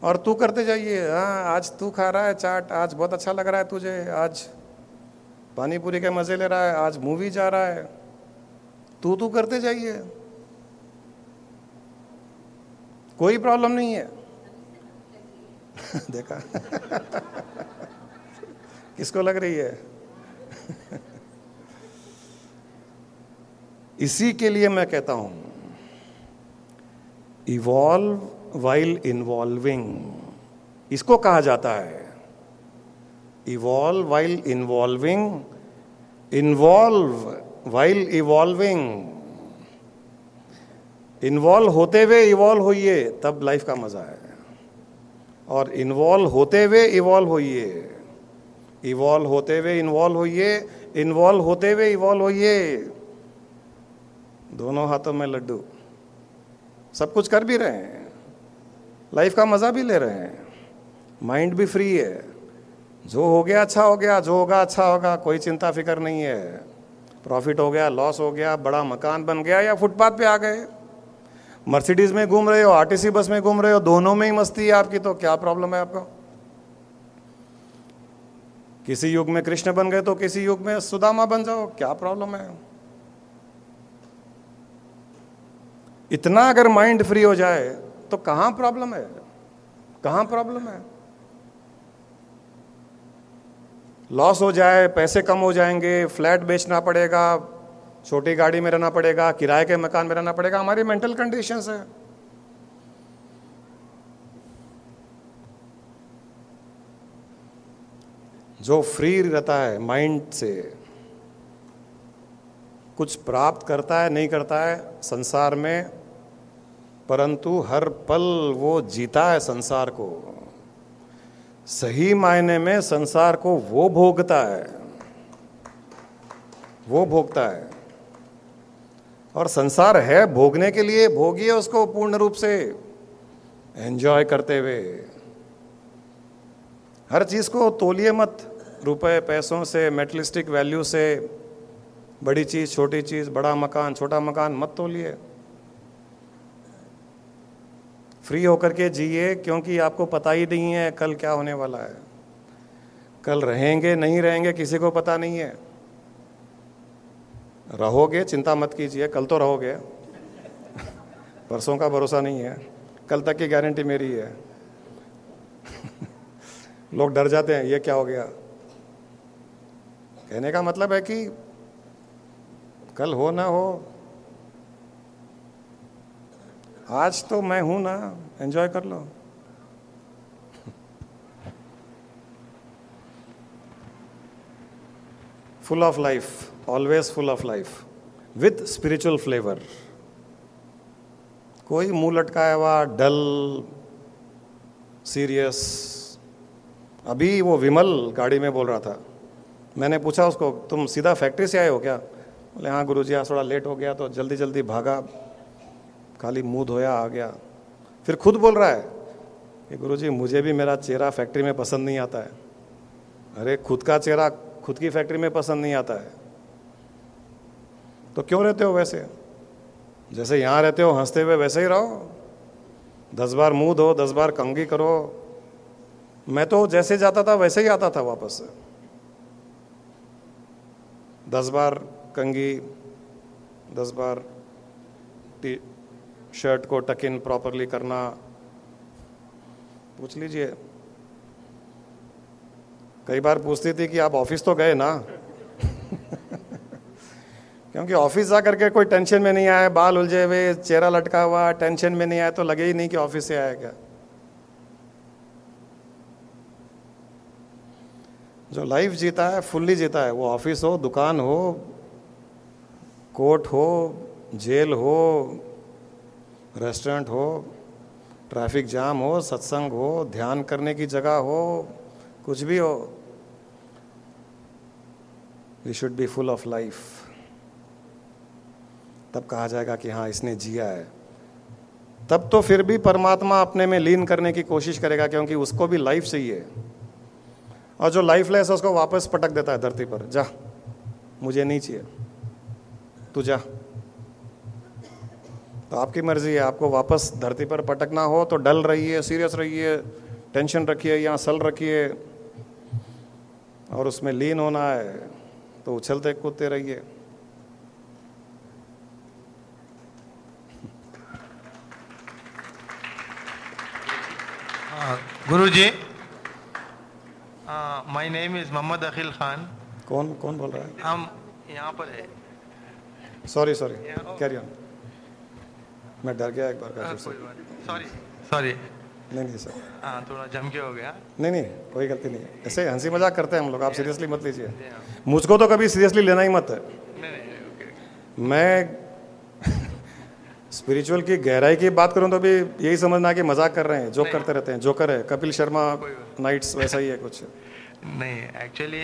और तू करते जाइए। हाँ आज तू खा रहा है चाट, आज बहुत अच्छा लग रहा है तुझे, आज पानी पूरी के मज़े ले रहा है, आज मूवी जा रहा है, तू करते जाइए। कोई प्रॉब्लम नहीं है। देखा किसको लग रही है? इसी के लिए मैं कहता हूं इवॉल्व वाइल इन्वॉल्विंग, इसको कहा जाता है evolve while involving, involve while evolving. Involve होते हुए इवॉल्व होइए, तब लाइफ का मजा है। और इन्वॉल्व होते हुए इवॉल्व होइए, इवॉल्व होते हुए इन्वॉल्व होइए, इन्वॉल्व होते हुए इवॉल्व होइए। दोनों हाथों में लड्डू, सब कुछ कर भी रहे हैं, लाइफ का मजा भी ले रहे हैं, माइंड भी फ्री है। जो हो गया अच्छा हो गया, जो होगा अच्छा होगा, कोई चिंता फिक्र नहीं है। प्रॉफिट हो गया, लॉस हो गया, बड़ा मकान बन गया या फुटपाथ पे आ गए, मर्सिडीज में घूम रहे हो, आरटीसी बस में घूम रहे हो, दोनों में ही मस्ती है आपकी, तो क्या प्रॉब्लम है आपको? किसी युग में कृष्ण बन गए तो किसी युग में सुदामा बन जाओ, क्या प्रॉब्लम है? इतना अगर माइंड फ्री हो जाए तो कहां प्रॉब्लम है? कहां प्रॉब्लम है? लॉस हो जाए, पैसे कम हो जाएंगे, फ्लैट बेचना पड़ेगा, छोटी गाड़ी में रहना पड़ेगा, किराए के मकान में रहना पड़ेगा, हमारी मेंटल कंडीशंस है। जो फ्री रहता है माइंड से, कुछ प्राप्त करता है नहीं करता है संसार में, परंतु हर पल वो जीता है संसार को। सही मायने में संसार को वो भोगता है, वो भोगता है। और संसार है भोगने के लिए, भोगिए उसको पूर्ण रूप से, एंजॉय करते हुए। हर चीज को तोलिए मत रुपए पैसों से, मेटलिस्टिक वैल्यू से। बड़ी चीज छोटी चीज, बड़ा मकान छोटा मकान मत तोलिए। फ्री होकर के जिए, क्योंकि आपको पता ही नहीं है कल क्या होने वाला है। कल रहेंगे नहीं रहेंगे किसी को पता नहीं है। रहोगे चिंता मत कीजिए, कल तो रहोगे। परसों का भरोसा नहीं है, कल तक की गारंटी मेरी है। लोग डर जाते हैं, ये क्या हो गया? कहने का मतलब है कि कल हो ना हो, आज तो मैं हूं ना, एंजॉय कर लो। Full of life, always full of life with spiritual flavour. कोई मुंह लटकाया हुआ, डल, सीरियस। अभी वो विमल गाड़ी में बोल रहा था, मैंने पूछा उसको, तुम सीधा फैक्ट्री से आए हो क्या? बोले हाँ गुरुजी, आज थोड़ा लेट हो गया तो जल्दी जल्दी भागा, खाली मुंह धोया आ गया। फिर खुद बोल रहा है कि गुरुजी मुझे भी मेरा चेहरा फैक्ट्री में पसंद नहीं आता है। अरे खुद का चेहरा खुद की फैक्ट्री में पसंद नहीं आता है तो क्यों रहते हो वैसे? जैसे यहाँ रहते हो हंसते हुए वैसे ही रहो। 10 बार मुंह धो, 10 बार कंघी करो। मैं तो जैसे जाता था वैसे ही आता था वापस से। 10 बार कंघी, 10 बार टी शर्ट को टक इन प्रॉपरली करना। पूछ लीजिए, कई बार पूछती थी कि आप ऑफिस तो गए ना? क्योंकि ऑफिस जा करके कोई टेंशन में नहीं आया, बाल उलझे हुए, चेहरा लटका हुआ, टेंशन में नहीं आया तो लगे ही नहीं कि ऑफिस से आया क्या। जो लाइफ जीता है फुल्ली जीता है, वो ऑफिस हो, दुकान हो, कोर्ट हो, जेल हो, रेस्टोरेंट हो, ट्रैफिक जाम हो, सत्संग हो, ध्यान करने की जगह हो, कुछ भी हो। We should be full of life. तब कहा जाएगा कि हाँ इसने जिया है। तब तो फिर भी परमात्मा अपने में लीन करने की कोशिश करेगा, क्योंकि उसको भी लाइफ चाहिए। और जो लाइफलेस है उसको वापस पटक देता है धरती पर, जा मुझे नहीं चाहिए, तू जा। तो आपकी मर्जी है, आपको वापस धरती पर पटकना हो तो डल रहिए, सीरियस रहिए, टेंशन रखिए या सल रखिए, और उसमें लीन होना है तो उछलते कूदते रहिए। गुरुजी, माय नेम इज मोहम्मद अखिल खान। कौन कौन बोल रहा है? हम यहाँ पर है। Sorry sorry, carry on. मैं डर गया एक बार का। Sorry sorry. नहीं नहीं सर, हाँ थोड़ा जम के हो गया। नहीं नहीं कोई गलती नहीं है, ऐसे हंसी मजाक करते हैं हम लोग, आप सीरियसली मत लीजिए। मुझको तो कभी सीरियसली लेना ही मत है। मैं स्पिरिचुअल की गहराई की बात करूं तो भी यही समझना कि मजाक कर रहे हैं, जोक करते रहते हैं, जोकर है कपिल शर्मा नाइट्स, वैसा ही है कुछ। नहीं एक्चुअली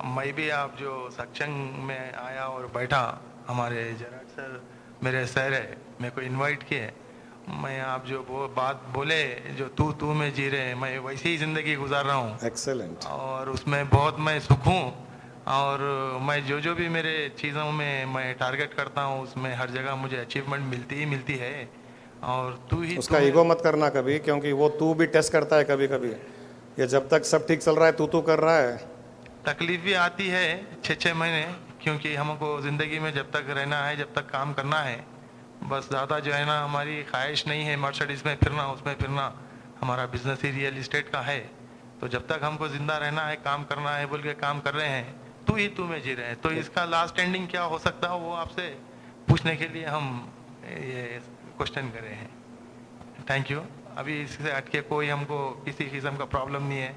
मैं भी आप जो सत्संग में आया और बैठा, हमारे जराट सर मेरे सर है, मेरे को इनवाइट किए। मैं आप जो वो बात बोले जो तू में जी रहे, मैं वैसे ही ज़िंदगी गुजार रहा हूँ। एक्सेलेंट। और उसमें बहुत मैं सुख हूँ। और मैं जो भी मेरे चीज़ों में मैं टारगेट करता हूँ उसमें हर जगह मुझे अचीवमेंट मिलती ही मिलती है। और तू ही उसका ईगो मत करना कभी, क्योंकि वो तू भी टेस्ट करता है कभी कभी। ये जब तक सब ठीक चल रहा है तू कर रहा है। तकलीफ भी आती है 6-6 महीने, क्योंकि हमको ज़िंदगी में जब तक रहना है, जब तक काम करना है, बस ज़्यादा जो है ना हमारी ख्वाहिश नहीं है मर्सिडीज़ में फिरना, उसमें फिरना। हमारा बिजनेस ही रियल इस्टेट का है, तो जब तक हमको ज़िंदा रहना है, काम करना है बोल के काम कर रहे हैं, तू में जी रहे हैं। तो इसका लास्ट एंडिंग क्या हो सकता है वो आपसे पूछने के लिए हम ये क्वेश्चन करे हैं। Thank you. अभी इससे हटके कोई हमको किसी किस्म का प्रॉब्लम नहीं है,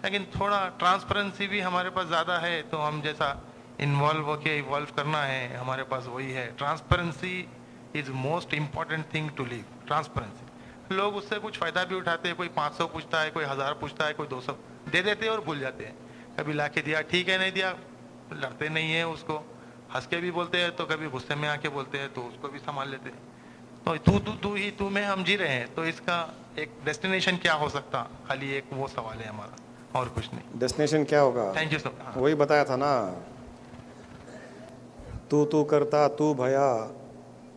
लेकिन थोड़ा ट्रांसपेरेंसी भी हमारे पास ज़्यादा है, तो हम जैसा इन्वॉल्व होके इवॉल्व करना है हमारे पास वही है। Transparency is most important thing to live. Transparency, लोग उससे कुछ फ़ायदा भी उठाते हैं, कोई 500 पूछता है, कोई 1000 पूछता है, कोई 200 दे देते हैं और भूल जाते हैं। कभी ला के दिया ठीक है, नहीं दिया लड़ते नहीं है उसको, हंस के भी बोलते हैं, तो कभी गुस्से में आके बोलते हैं तो उसको भी संभाल लेते हैं। तो तू में हम जी रहे हैं, तो इसका एक डेस्टिनेशन क्या हो सकता, खाली एक वो सवाल है हमारा, और कुछ नहीं। डेस्टिनेशन क्या होगा? Thank you sir. वही बताया था ना, तू करता तू भया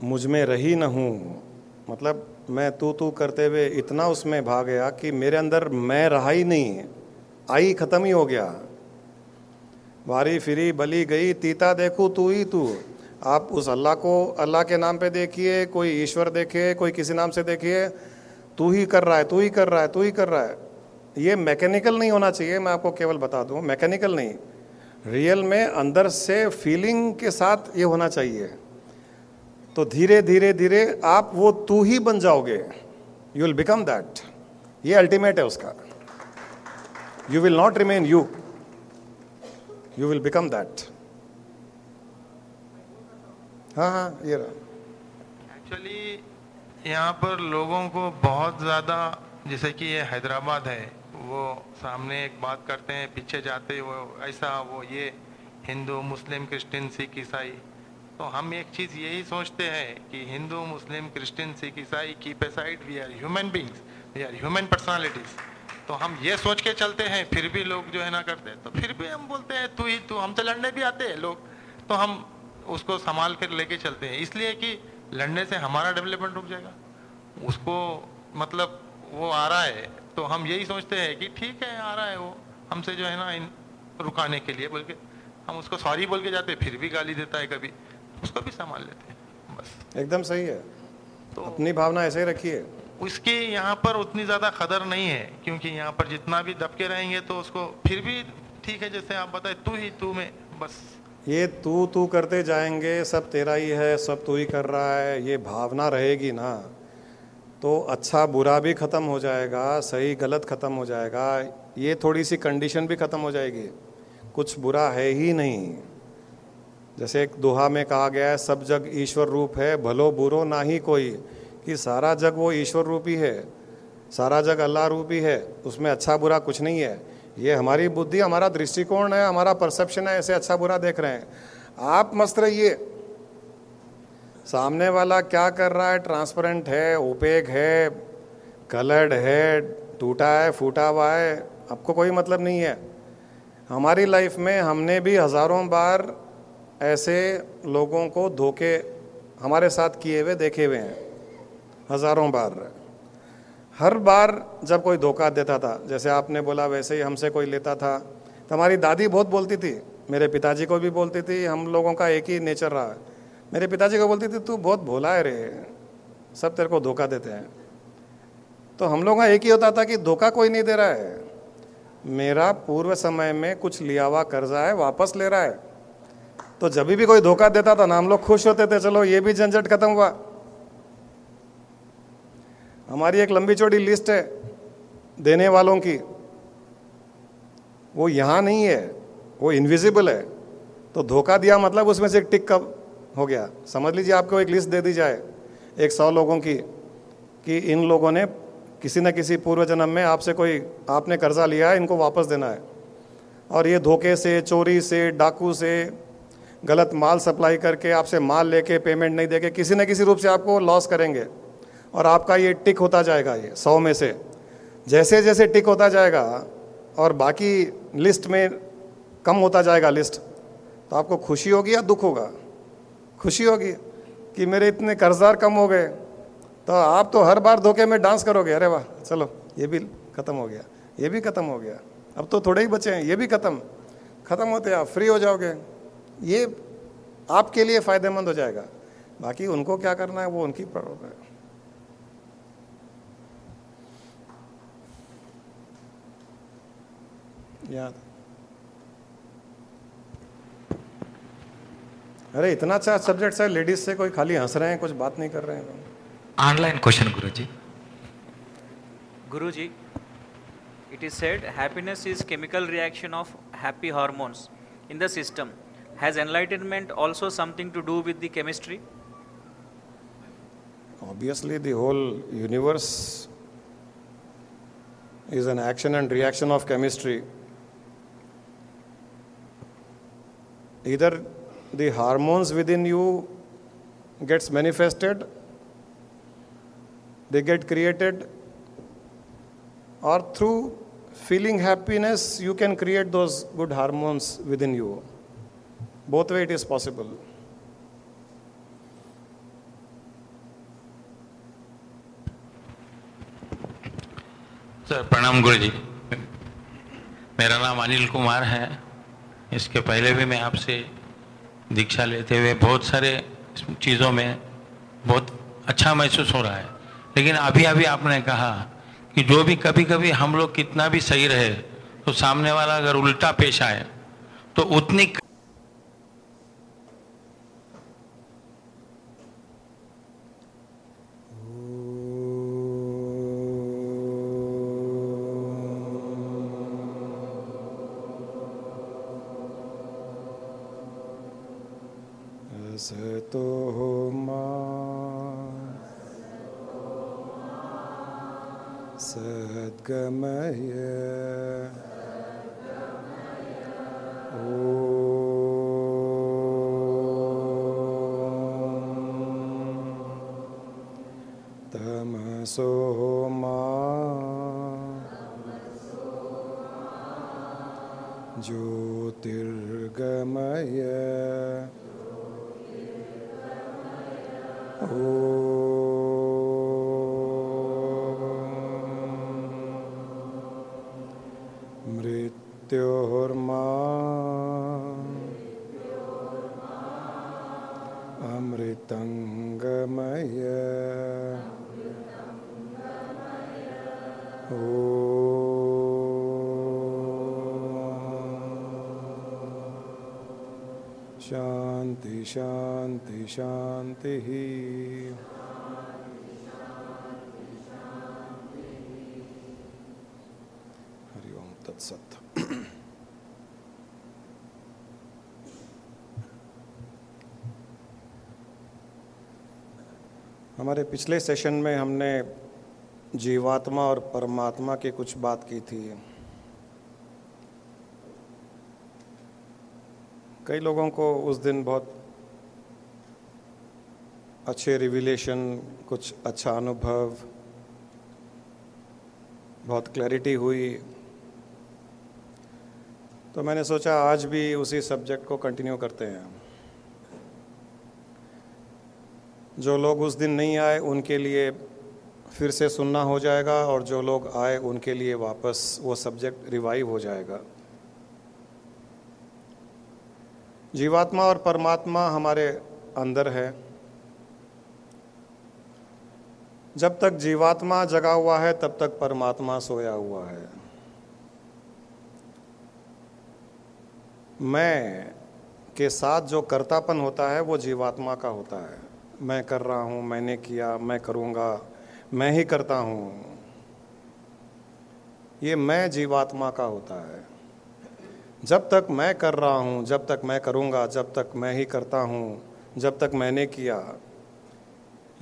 मुझ में रही न हूँ। मतलब मैं तू करते हुए इतना उसमें भाग गया कि मेरे अंदर मैं रहा ही नहीं, आई खत्म ही हो गया। वारी फिरी बली गई तीता देखूँ तू ही तू। आप उस अल्लाह को अल्लाह के नाम पे देखिए, कोई ईश्वर देखिए, कोई किसी नाम से देखिए, तू ही कर रहा है, तू ही कर रहा है, तू ही कर रहा है। ये मैकेनिकल नहीं होना चाहिए, मैं आपको केवल बता दूं, मैकेनिकल नहीं, रियल में अंदर से फीलिंग के साथ ये होना चाहिए। तो धीरे धीरे धीरे आप वो तू ही बन जाओगे, यू विल बिकम दैट। ये अल्टीमेट है उसका। You will not remain you will become that. हाँ ये रहा। एक्चुअली यहाँ पर लोगों को बहुत ज़्यादा, जैसे कि ये हैदराबाद है, वो सामने एक बात करते हैं, पीछे जाते वो ऐसा, वो ये हिंदू मुस्लिम क्रिश्चियन सिख ईसाई। तो हम एक चीज़ यही सोचते हैं कि हिंदू मुस्लिम क्रिश्चियन सिख ईसाई keep aside, we are human beings, we are human personalities. तो हम ये सोच के चलते हैं, फिर भी लोग जो है ना करते हैं, तो फिर भी हम बोलते हैं तू ही तू। हमसे लड़ने भी आते हैं लोग, तो हम उसको संभाल कर लेके चलते हैं, इसलिए कि लड़ने से हमारा डेवलपमेंट रुक जाएगा। उसको मतलब वो आ रहा है, तो हम यही सोचते हैं कि ठीक है आ रहा है वो हमसे जो है ना रुकाने के लिए बोल के हम उसको सॉरी बोल के जाते हैं, फिर भी गाली देता है कभी, उसको भी संभाल लेते हैं। बस एकदम सही है। तो अपनी भावना ऐसे ही रखिए। उसकी यहाँ पर उतनी ज़्यादा कदर नहीं है, क्योंकि यहाँ पर जितना भी दबके रहेंगे तो उसको फिर भी ठीक है, जैसे आप बताए तू ही तू में, बस ये तू करते जाएंगे, सब तेरा ही है, सब तू ही कर रहा है, ये भावना रहेगी ना, तो अच्छा बुरा भी ख़त्म हो जाएगा, सही गलत ख़त्म हो जाएगा, ये थोड़ी सी कंडीशन भी ख़त्म हो जाएगी, कुछ बुरा है ही नहीं। जैसे एक दोहा में कहा गया है, सब जग ईश्वर रूप है, भलो बुरो ना ही कोई, कि सारा जग वो ईश्वर रूपी है, सारा जग अल्लाह रूपी है, उसमें अच्छा बुरा कुछ नहीं है। ये हमारी बुद्धि, हमारा दृष्टिकोण है, हमारा परसेप्शन है, ऐसे अच्छा बुरा देख रहे हैं। आप मस्त रहिए, सामने वाला क्या कर रहा है, ट्रांसपेरेंट है, ओपेक है, कलर्ड है, टूटा है, फूटा हुआ है, आपको कोई मतलब नहीं है। हमारी लाइफ में हमने भी हज़ारों बार ऐसे लोगों को धोखे हमारे साथ किए हुए देखे हुए हैं, हज़ारों बार। हर बार जब कोई धोखा देता था, जैसे आपने बोला वैसे ही हमसे कोई लेता था, तो हमारी दादी बहुत बोलती थी, मेरे पिताजी को भी बोलती थी, हम लोगों का एक ही नेचर रहा है। मेरे पिताजी को बोलती थी तू बहुत भोला है रे, सब तेरे को धोखा देते हैं। तो हम लोगों का एक ही होता था कि धोखा कोई नहीं दे रहा है, मेरा पूर्व समय में कुछ लिया हुआ कर्जा है वापस ले रहा है। तो जब भी कोई धोखा देता था ना हम लोग खुश होते थे, चलो ये भी झंझट खत्म हुआ। हमारी एक लंबी चौड़ी लिस्ट है देने वालों की, वो यहाँ नहीं है, वो इनविजिबल है। तो धोखा दिया मतलब उसमें से एक टिक कब हो गया। समझ लीजिए आपको एक लिस्ट दे दी जाए 100 लोगों की कि इन लोगों ने किसी न किसी पूर्व जन्म में आपसे कोई आपने कर्जा लिया है, इनको वापस देना है। और ये धोखे से, चोरी से, डाकू से, गलत माल सप्लाई करके आपसे माल लेके पेमेंट नहीं देके किसी न किसी रूप से आपको लॉस करेंगे। और आपका ये टिक होता जाएगा, ये 100 में से जैसे जैसे टिक होता जाएगा और बाकी लिस्ट में कम होता जाएगा लिस्ट, तो आपको खुशी होगी या दुख होगा? खुशी होगी कि मेरे इतने कर्जदार कम हो गए। तो आप तो हर बार धोखे में डांस करोगे, अरे वाह चलो ये भी ख़त्म हो गया, ये भी ख़त्म हो गया, अब तो थोड़े ही बचे हैं, ये भी ख़त्म होते आप फ्री हो जाओगे। ये आपके लिए फ़ायदेमंद हो जाएगा, बाकी उनको क्या करना है वो उनकी प्रॉब्लम है। याद अरे इतना अच्छा सब्जेक्ट है, लेडीज से कोई खाली हंस रहे हैं, कुछ बात नहीं कर रहे हैं। Online question Guruji. Guruji, it is said happiness is chemical reaction of happy hormones in the system. Has enlightenment also something to do with the chemistry? Obviously, the whole universe is an action and reaction of chemistry. Either the hormones within you gets manifested, they get created, or through feeling happiness you can create those good hormones within you. Both way it is possible. Sir प्रणाम गुरुजी, मेरा नाम अनिल कुमार है। इसके पहले भी मैं आपसे दीक्षा लेते हुए बहुत सारे चीज़ों में बहुत अच्छा महसूस हो रहा है, लेकिन अभी अभी आपने कहा कि जो भी कभी कभी हम लोग कितना भी सही रहे तो सामने वाला अगर उल्टा पेश आए तो उतनी सतो मा सद्गमय तमसो मा ज्योतिर्गमय मृत्योर्मा अमृतंगमय शांति शांति शांति ही। हरि ओम तत्सत। हमारे पिछले सेशन में हमने जीवात्मा और परमात्मा की कुछ बात की थी। कई लोगों को उस दिन बहुत अच्छे रिविलेशन, कुछ अच्छा अनुभव, बहुत क्लैरिटी हुई। तो मैंने सोचा आज भी उसी सब्जेक्ट को कंटिन्यू करते हैं। जो लोग उस दिन नहीं आए उनके लिए फिर से सुनना हो जाएगा, और जो लोग आए उनके लिए वापस वो सब्जेक्ट रिवाइव हो जाएगा। जीवात्मा और परमात्मा हमारे अंदर है। जब तक जीवात्मा जगा हुआ है तब तक परमात्मा सोया हुआ है। मैं के साथ जो कर्तापन होता है वो जीवात्मा का होता है। मैं कर रहा हूँ, मैंने किया, मैं करूँगा, मैं ही करता हूँ, ये मैं जीवात्मा का होता है। जब तक मैं कर रहा हूँ, जब तक मैं करूँगा, जब तक मैं ही करता हूँ, जब तक मैंने किया,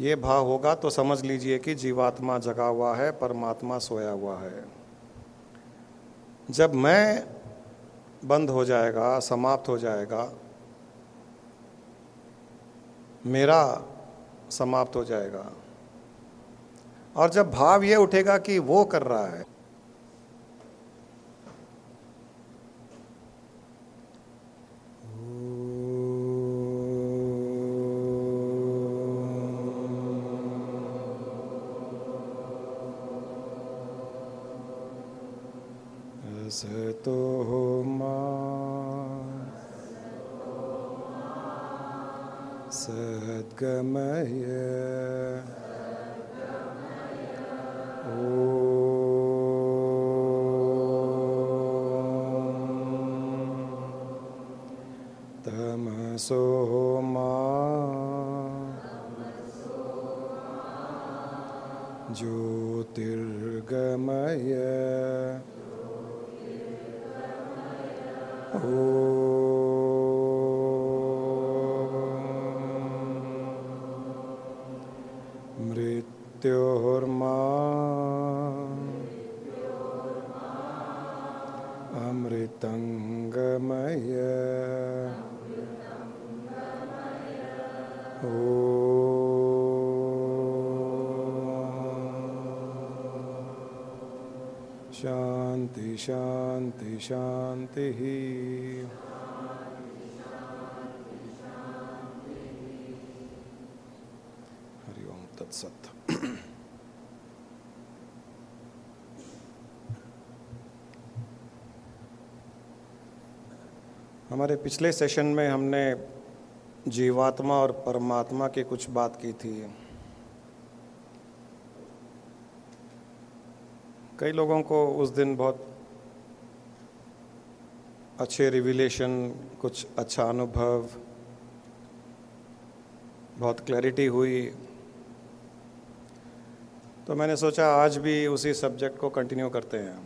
ये भाव होगा तो समझ लीजिए कि जीवात्मा जगा हुआ है, परमात्मा सोया हुआ है। जब मैं बंद हो जाएगा, समाप्त हो जाएगा, मेरा समाप्त हो जाएगा, और जब भाव ये उठेगा कि वो कर रहा है, सतो सद्गमय तमसो ज्योतिर्गमय मृत्योर्मा अमृतंगमय शांति शांति शांति। हरि ओम तत्सत। हमारे पिछले सेशन में हमने जीवात्मा और परमात्मा की कुछ बात की थी। कई लोगों को उस दिन बहुत अच्छे रिविलेशन, कुछ अच्छा अनुभव, बहुत क्लैरिटी हुई, तो मैंने सोचा आज भी उसी सब्जेक्ट को कंटिन्यू करते हैं।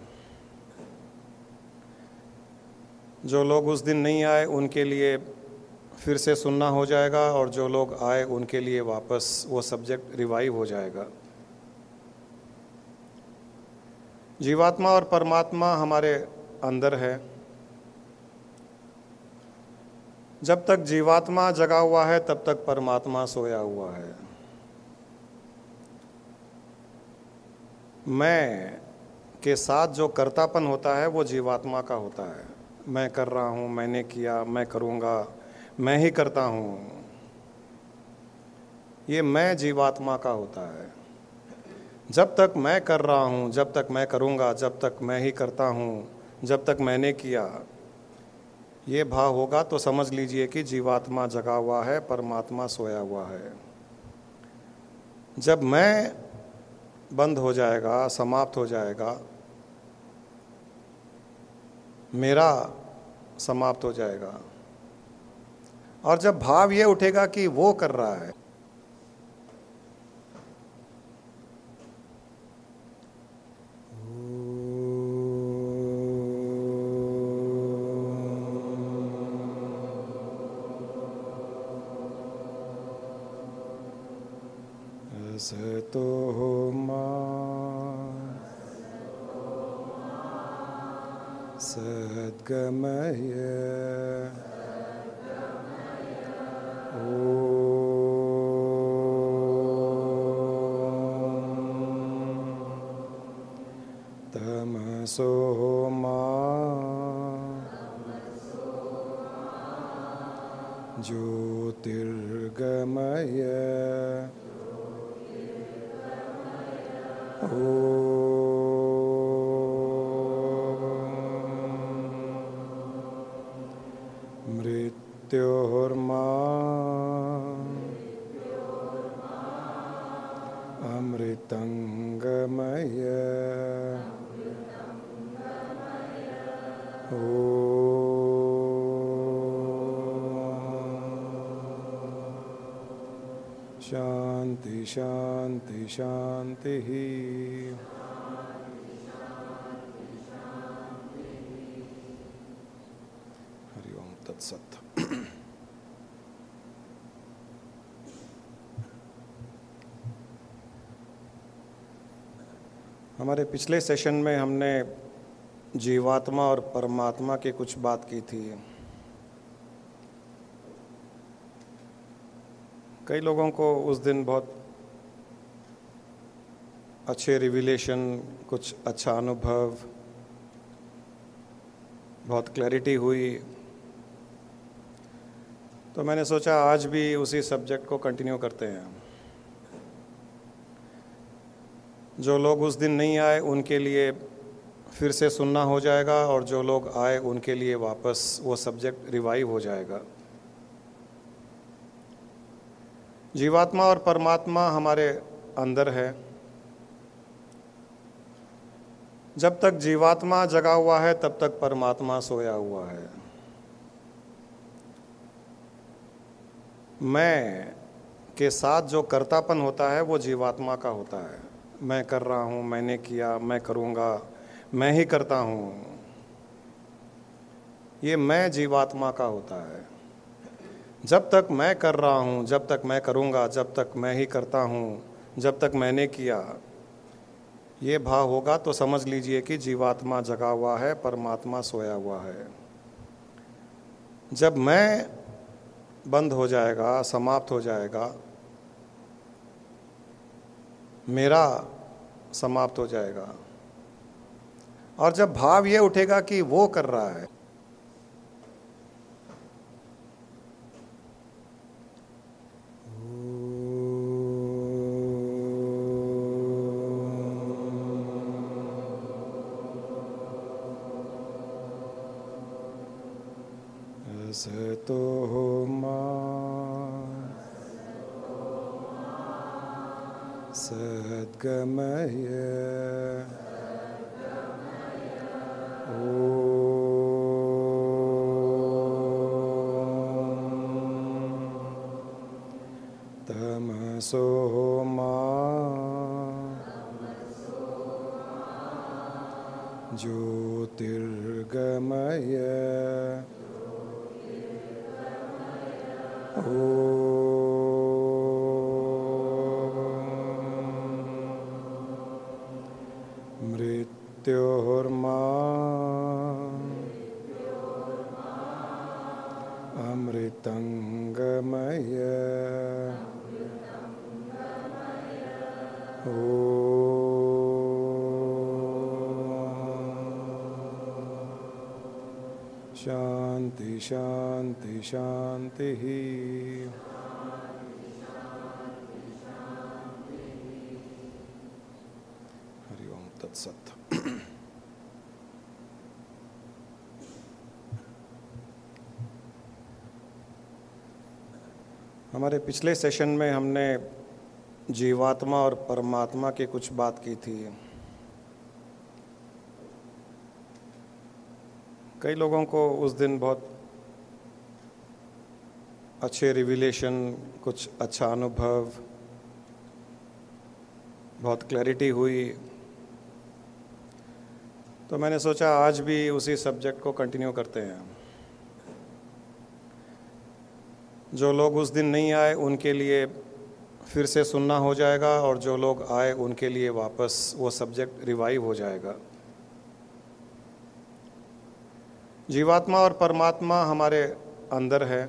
जो लोग उस दिन नहीं आए उनके लिए फिर से सुनना हो जाएगा, और जो लोग आए उनके लिए वापस वो सब्जेक्ट रिवाइव हो जाएगा। जीवात्मा और परमात्मा हमारे अंदर है। जब तक जीवात्मा जगा हुआ है तब तक परमात्मा सोया हुआ है। मैं के साथ जो कर्तापन होता है वो जीवात्मा का होता है। मैं कर रहा हूँ, मैंने किया, मैं करूँगा, मैं ही करता हूँ, ये मैं जीवात्मा का होता है। जब तक मैं कर रहा हूँ, जब तक मैं करूँगा, जब तक मैं ही करता हूँ, जब तक मैंने किया, ये भाव होगा तो समझ लीजिए कि जीवात्मा जगा हुआ है, परमात्मा सोया हुआ है। जब मैं बंद हो जाएगा, समाप्त हो जाएगा, मेरा समाप्त हो जाएगा, और जब भाव ये उठेगा कि वो कर रहा है, सतो सद्गमय तमसो ज्योतिर्गमय मृत्योर्मा अमृत अमृतंगमय ओ शांति शांति शांति ही। हरि ओम तत्सत। हमारे पिछले सेशन में हमने जीवात्मा और परमात्मा की कुछ बात की थी। कई लोगों को उस दिन बहुत अच्छे रिविलेशन, कुछ अच्छा अनुभव, बहुत क्लैरिटी हुई। तो मैंने सोचा आज भी उसी सब्जेक्ट को कंटिन्यू करते हैं। जो लोग उस दिन नहीं आए उनके लिए फिर से सुनना हो जाएगा, और जो लोग आए उनके लिए वापस वो सब्जेक्ट रिवाइव हो जाएगा। जीवात्मा और परमात्मा हमारे अंदर है। जब तक जीवात्मा जगा हुआ है तब तक परमात्मा सोया हुआ है। मैं के साथ जो कर्तापन होता है वो जीवात्मा का होता है। मैं कर रहा हूँ, मैंने किया, मैं करूँगा, मैं ही करता हूँ, ये मैं जीवात्मा का होता है। जब तक मैं कर रहा हूँ, जब तक मैं करूँगा, जब तक मैं ही करता हूँ, जब तक मैंने किया, ये भाव होगा तो समझ लीजिए कि जीवात्मा जगा हुआ है, परमात्मा सोया हुआ है। जब मैं बंद हो जाएगा, समाप्त हो जाएगा, मेरा समाप्त हो जाएगा, और जब भाव ये उठेगा कि वो कर रहा है, सतो मा सद्गमय तमसो मा ज्योतिर्गमय मृत्योर्मा अमृतंगमय शांति शांति शांति ही। हरि ओम तत्सत। हमारे पिछले सेशन में हमने जीवात्मा और परमात्मा की कुछ बात की थी। कई लोगों को उस दिन बहुत अच्छे रिविलेशन, कुछ अच्छा अनुभव, बहुत क्लैरिटी हुई। तो मैंने सोचा आज भी उसी सब्जेक्ट को कंटिन्यू करते हैं। जो लोग उस दिन नहीं आए उनके लिए फिर से सुनना हो जाएगा, और जो लोग आए उनके लिए वापस वो सब्जेक्ट रिवाइव हो जाएगा। जीवात्मा और परमात्मा हमारे अंदर है।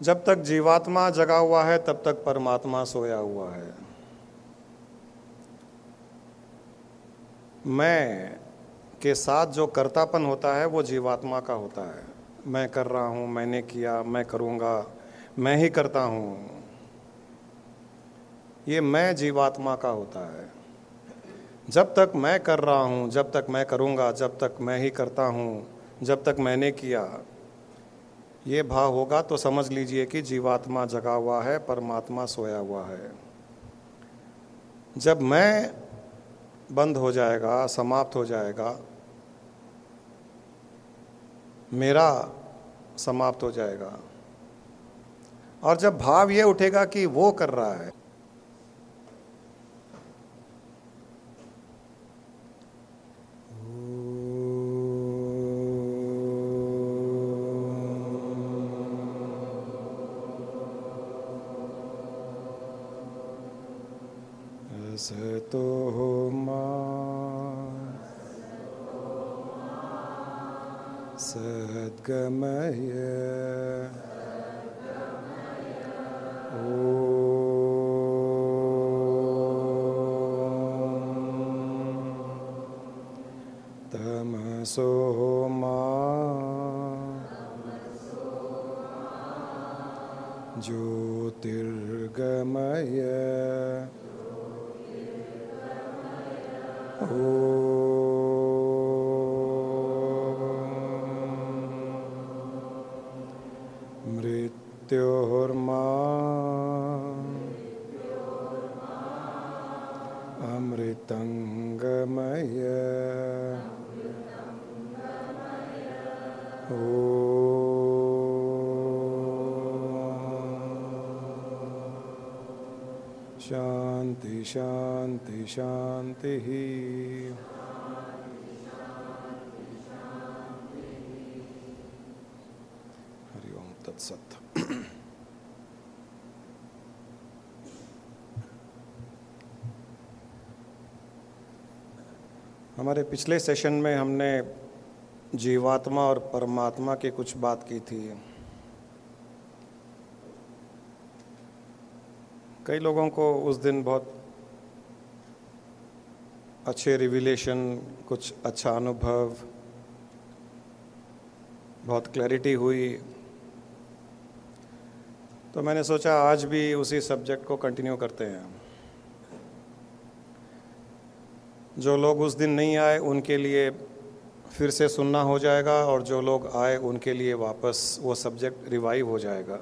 जब तक जीवात्मा जगा हुआ है तब तक परमात्मा सोया हुआ है। मैं के साथ जो कर्तापन होता है वो जीवात्मा का होता है। मैं कर रहा हूँ, मैंने किया, मैं करूँगा, मैं ही करता हूँ, ये मैं जीवात्मा का होता है। जब तक मैं कर रहा हूँ, जब तक मैं करूँगा, जब तक मैं ही करता हूँ, जब तक मैंने किया, ये भाव होगा तो समझ लीजिए कि जीवात्मा जगा हुआ है, परमात्मा सोया हुआ है। जब मैं बंद हो जाएगा, समाप्त हो जाएगा, मेरा समाप्त हो जाएगा, और जब भाव ये उठेगा कि वो कर रहा है, सतो मा सद्गमय तमसो मा ज्योतिर्गमय मृत्योर्मा अमृतंगमय शांति शांति शांति। हरि ओम तत्सत। हमारे पिछले सेशन में हमने जीवात्मा और परमात्मा की कुछ बात की थी। कई लोगों को उस दिन बहुत अच्छे रिविलेशन, कुछ अच्छा अनुभव, बहुत क्लैरिटी हुई। तो मैंने सोचा आज भी उसी सब्जेक्ट को कंटिन्यू करते हैं। जो लोग उस दिन नहीं आए उनके लिए फिर से सुनना हो जाएगा, और जो लोग आए उनके लिए वापस वो सब्जेक्ट रिवाइव हो जाएगा।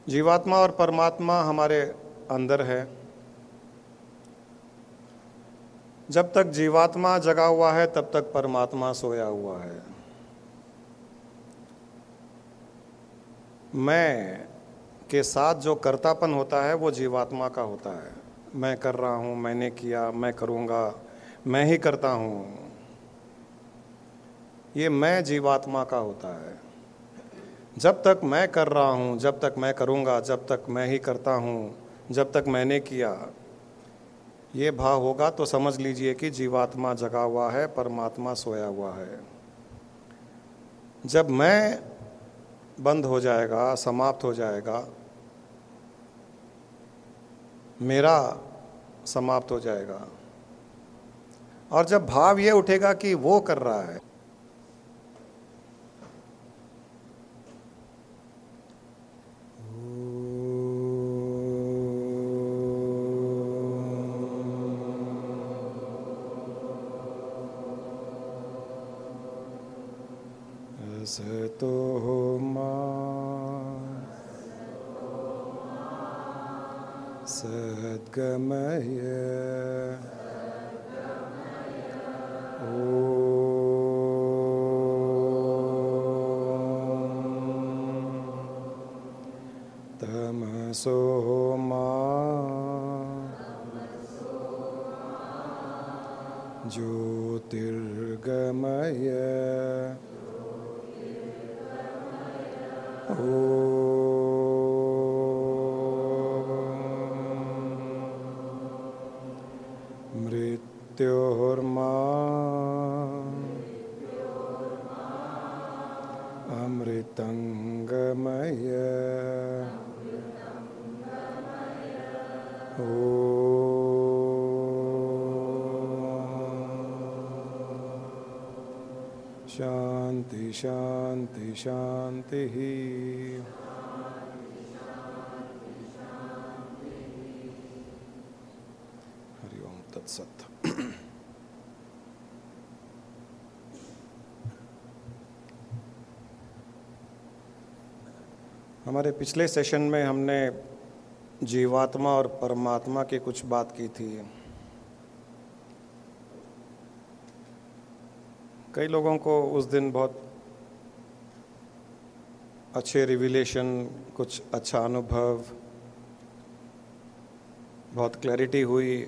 जीवात्मा और परमात्मा हमारे अंदर है। जब तक जीवात्मा जगा हुआ है तब तक परमात्मा सोया हुआ है। मैं के साथ जो कर्तापन होता है वो जीवात्मा का होता है। मैं कर रहा हूँ, मैंने किया, मैं करूँगा, मैं ही करता हूँ, ये मैं जीवात्मा का होता है। जब तक मैं कर रहा हूँ, जब तक मैं करूँगा, जब तक मैं ही करता हूँ, जब तक मैंने किया, ये भाव होगा तो समझ लीजिए कि जीवात्मा जगा हुआ है, परमात्मा सोया हुआ है। जब मैं बंद हो जाएगा, समाप्त हो जाएगा, मेरा समाप्त हो जाएगा, और जब भाव ये उठेगा कि वो कर रहा है, सतो मा सद्गमय तमसो मा ज्योतिर्गमय मृत्योर्मा अमृतंगमय शांति शांति शांति। हरि ओम तत्सत। हमारे पिछले सेशन में हमने जीवात्मा और परमात्मा की कुछ बात की थी। कई लोगों को उस दिन बहुत अच्छे रिविलेशन, कुछ अच्छा अनुभव, बहुत क्लैरिटी हुई।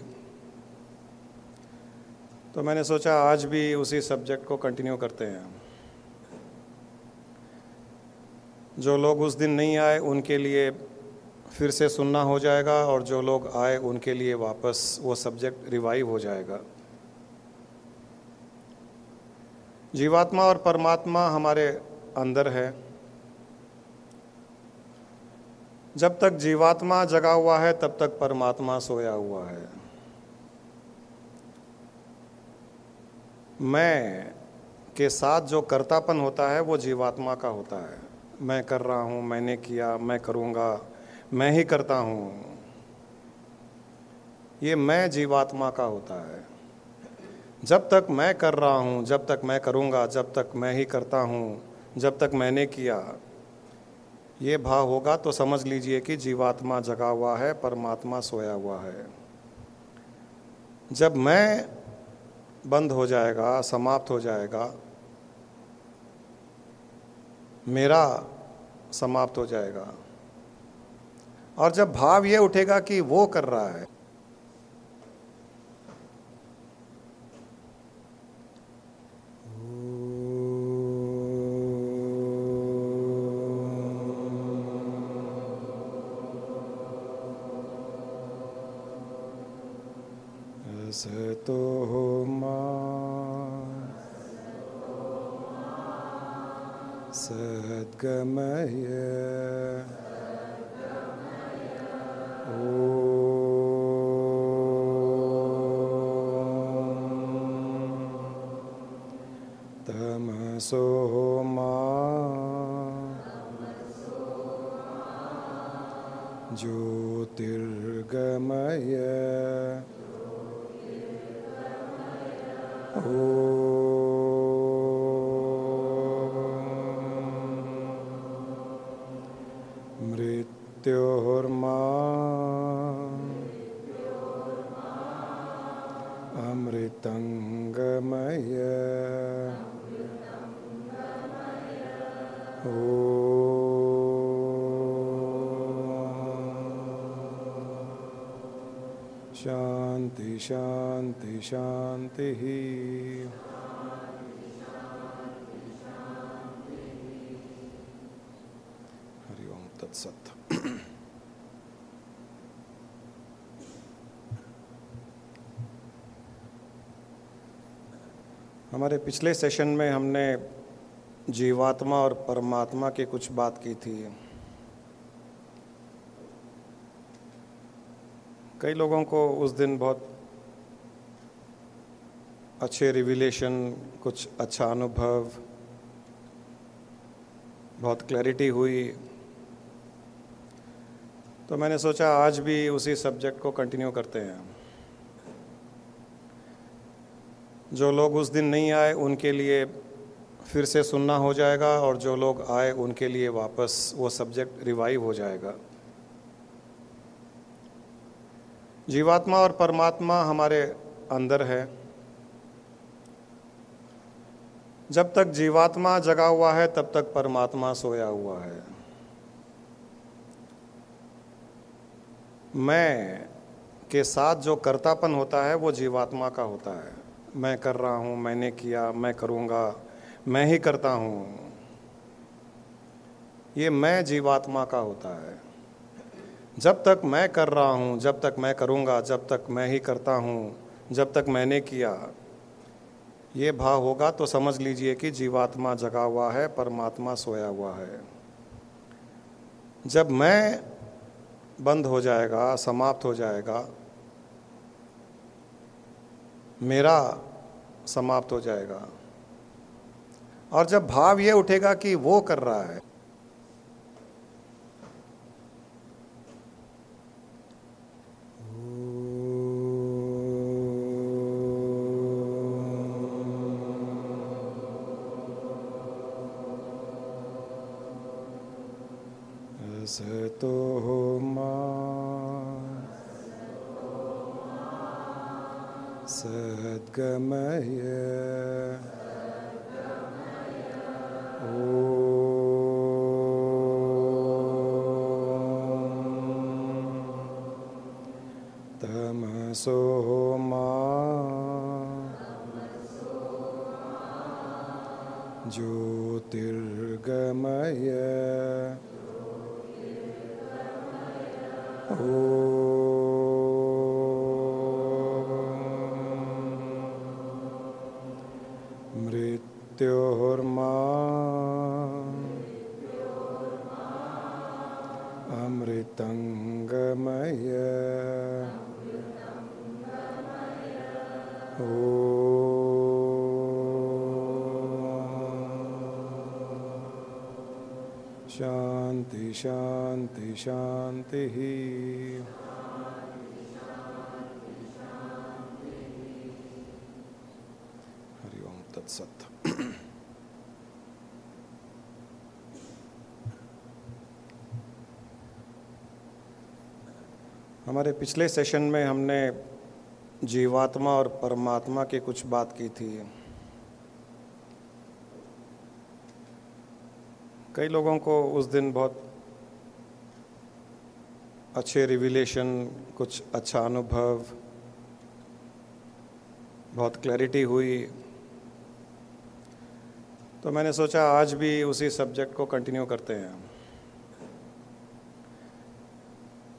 तो मैंने सोचा आज भी उसी सब्जेक्ट को कंटिन्यू करते हैं। जो लोग उस दिन नहीं आए उनके लिए फिर से सुनना हो जाएगा, और जो लोग आए उनके लिए वापस वो सब्जेक्ट रिवाइव हो जाएगा। जीवात्मा और परमात्मा हमारे अंदर है। जब तक जीवात्मा जगा हुआ है तब तक परमात्मा सोया हुआ है। मैं के साथ जो कर्तापन होता है वो जीवात्मा का होता है। मैं कर रहा हूँ, मैंने किया, मैं करूँगा, मैं ही करता हूँ, ये मैं जीवात्मा का होता है। जब तक मैं कर रहा हूँ, जब तक मैं करूँगा, जब तक मैं ही करता हूँ, जब तक मैंने किया, ये भाव होगा तो समझ लीजिए कि जीवात्मा जगा हुआ है, परमात्मा सोया हुआ है। जब मैं बंद हो जाएगा, समाप्त हो जाएगा, मेरा समाप्त हो जाएगा, और जब भाव ये उठेगा कि वो कर रहा है, सतो मा सद्गमय तमसो मा ज्योतिर्गमय मृत्योर्मा अमृतंगमय शांति शांति शांति ही। हरि ओम तत्सत। हमारे पिछले सेशन में हमने जीवात्मा और परमात्मा की कुछ बात की थी। कई लोगों को उस दिन बहुत अच्छे रिविलेशन, कुछ अच्छा अनुभव, बहुत क्लैरिटी हुई। तो मैंने सोचा आज भी उसी सब्जेक्ट को कंटिन्यू करते हैं। जो लोग उस दिन नहीं आए उनके लिए फिर से सुनना हो जाएगा, और जो लोग आए उनके लिए वापस वो सब्जेक्ट रिवाइव हो जाएगा। जीवात्मा और परमात्मा हमारे अंदर है। जब तक जीवात्मा जगा हुआ है तब तक परमात्मा सोया हुआ है। मैं के साथ जो कर्तापन होता है वो जीवात्मा का होता है। मैं कर रहा हूँ, मैंने किया, मैं करूँगा, मैं ही करता हूँ, ये मैं जीवात्मा का होता है। जब तक मैं कर रहा हूँ, जब तक मैं करूँगा, जब तक मैं ही करता हूँ, जब तक मैंने किया, ये भाव होगा तो समझ लीजिए कि जीवात्मा जगा हुआ है, परमात्मा सोया हुआ है। जब मैं बंद हो जाएगा, समाप्त हो जाएगा, मेरा समाप्त हो जाएगा, और जब भाव ये उठेगा कि वो कर रहा है, असतो मा सद्गमय तमसो मा ज्योतिर्गमय मृत्योर्मा अमृतंगमय शांति शांति शांति ही। हरि ओम तत्सत। हमारे पिछले सेशन में हमने जीवात्मा और परमात्मा की कुछ बात की थी। कई लोगों को उस दिन बहुत अच्छे रिविलेशन, कुछ अच्छा अनुभव, बहुत क्लैरिटी हुई। तो मैंने सोचा आज भी उसी सब्जेक्ट को कंटिन्यू करते हैं।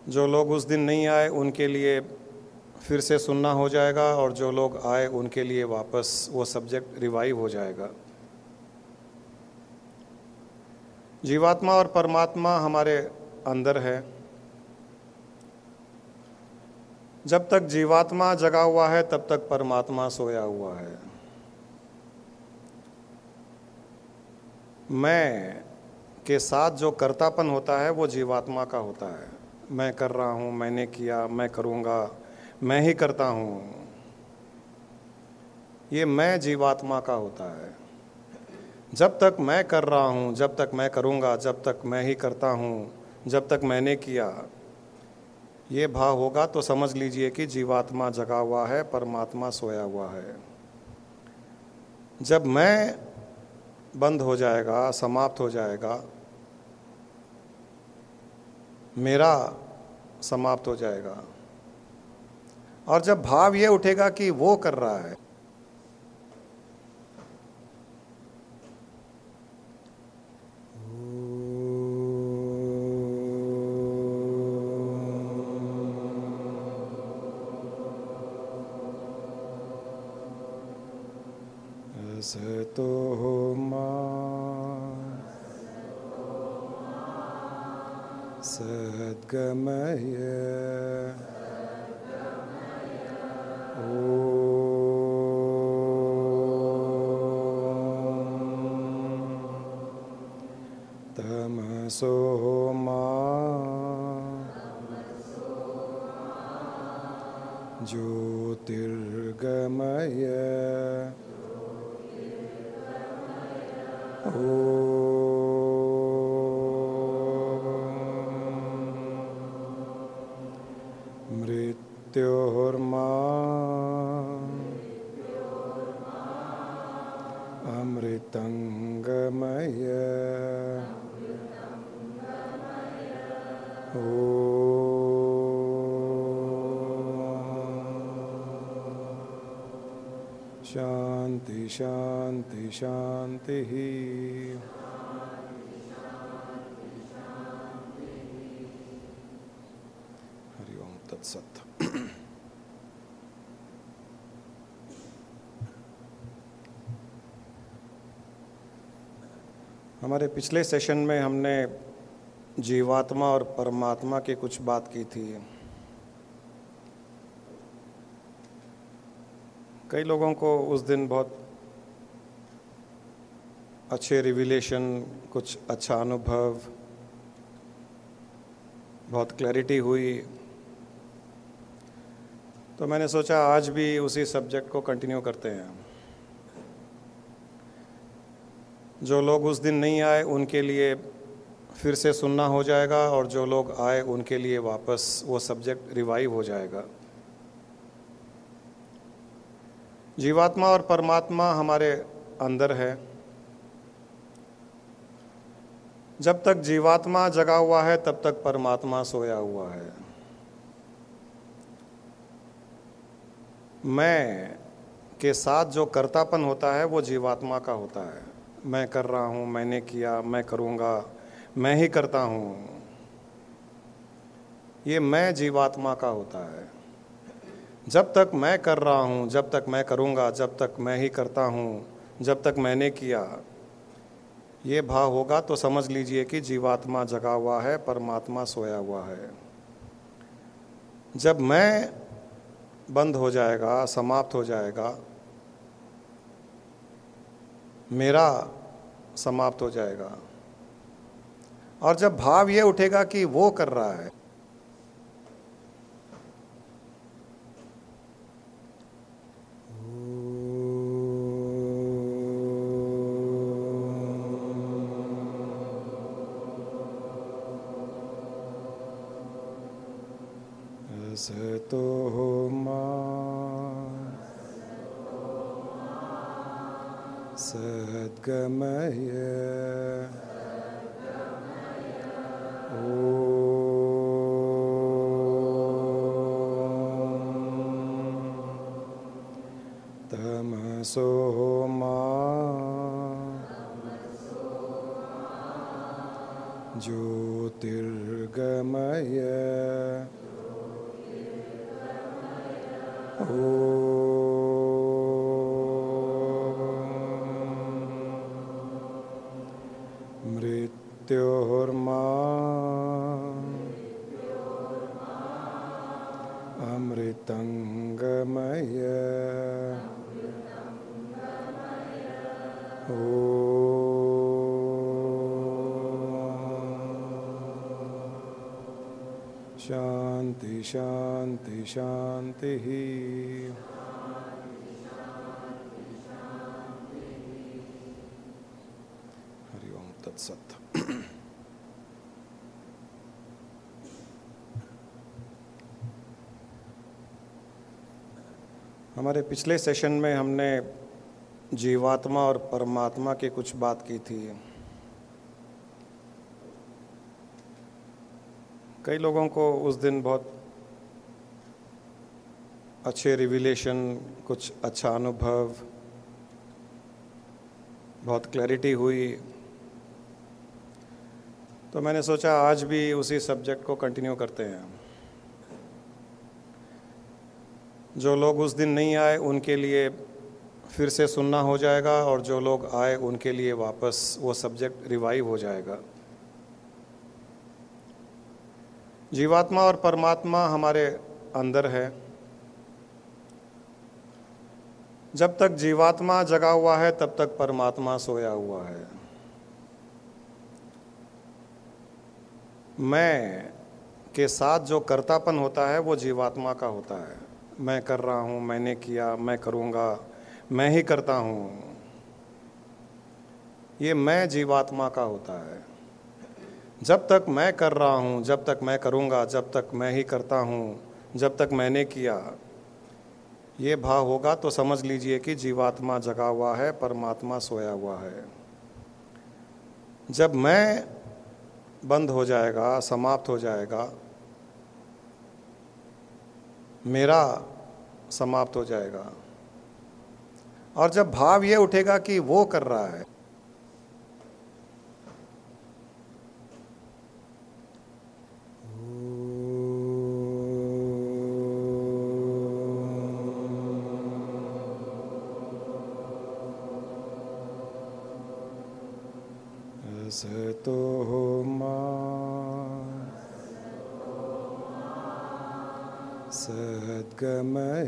जो लोग उस दिन नहीं आए उनके लिए फिर से सुनना हो जाएगा, और जो लोग आए उनके लिए वापस वो सब्जेक्ट रिवाइव हो जाएगा। जीवात्मा और परमात्मा हमारे अंदर है। जब तक जीवात्मा जगा हुआ है तब तक परमात्मा सोया हुआ है। मैं के साथ जो कर्तापन होता है वो जीवात्मा का होता है। मैं कर रहा हूँ, मैंने किया, मैं करूँगा, मैं ही करता हूँ, ये मैं जीवात्मा का होता है। जब तक मैं कर रहा हूँ, जब तक मैं करूँगा, जब तक मैं ही करता हूँ, जब तक मैंने किया, ये भाव होगा तो समझ लीजिए कि जीवात्मा जगा हुआ है, परमात्मा सोया हुआ है। जब मैं बंद हो जाएगा, समाप्त हो जाएगा, मेरा समाप्त हो जाएगा, और जब भाव ये उठेगा कि वो कर रहा है, असतो मा सद्गमय तमसो मा ज्योतिर्गमय मृत्योर्मा अमृतंगमय शांति शांति शांति ही। हरि ओम तत्सत। हमारे पिछले सेशन में हमने जीवात्मा और परमात्मा की कुछ बात की थी। कई लोगों को उस दिन बहुत अच्छे रिविलेशन, कुछ अच्छा अनुभव, बहुत क्लैरिटी हुई। तो मैंने सोचा आज भी उसी सब्जेक्ट को कंटिन्यू करते हैं। जो लोग उस दिन नहीं आए उनके लिए फिर से सुनना हो जाएगा और जो लोग आए उनके लिए वापस वो सब्जेक्ट रिवाइव हो जाएगा। जीवात्मा और परमात्मा हमारे अंदर है। जब तक जीवात्मा जगा हुआ है तब तक परमात्मा सोया हुआ है। मैं के साथ जो कर्तापन होता है वो जीवात्मा का होता है। मैं कर रहा हूँ, मैंने किया, मैं करूँगा, मैं ही करता हूँ, ये मैं जीवात्मा का होता है। जब तक मैं कर रहा हूँ, जब तक मैं करूँगा, जब तक मैं ही करता हूँ, जब तक मैंने किया, ये भाव होगा तो समझ लीजिए कि जीवात्मा जगा हुआ है, परमात्मा सोया हुआ है। जब मैं बंद हो जाएगा, समाप्त हो जाएगा, मेरा समाप्त हो जाएगा, और जब भाव ये उठेगा कि वो कर रहा है, सतो मा सद्गमय तमसो मा ज्योतिर्गमय मृत्योर्मा अमृतंगमय शांति शांति शांति ही। हरि ओम तत्सत। हमारे पिछले सेशन में हमने जीवात्मा और परमात्मा की कुछ बात की थी। कई लोगों को उस दिन बहुत अच्छे रिविलेशन, कुछ अच्छा अनुभव, बहुत क्लैरिटी हुई, तो मैंने सोचा आज भी उसी सब्जेक्ट को कंटिन्यू करते हैं। जो लोग उस दिन नहीं आए उनके लिए फिर से सुनना हो जाएगा, और जो लोग आए उनके लिए वापस वो सब्जेक्ट रिवाइव हो जाएगा। जीवात्मा और परमात्मा हमारे अंदर है। जब तक जीवात्मा जगा हुआ है तब तक परमात्मा सोया हुआ है। मैं के साथ जो कर्तापन होता है वो जीवात्मा का होता है। मैं कर रहा हूँ, मैंने किया, मैं करूँगा, मैं ही करता हूँ, ये मैं जीवात्मा का होता है। जब तक मैं कर रहा हूँ, जब तक मैं करूँगा, जब तक मैं ही करता हूँ, जब तक मैंने किया, ये भाव होगा तो समझ लीजिए कि जीवात्मा जगा हुआ है, परमात्मा सोया हुआ है। जब मैं बंद हो जाएगा, समाप्त हो जाएगा, मेरा समाप्त हो जाएगा, और जब भाव ये उठेगा कि वो कर रहा है, सतो मा सद्गमय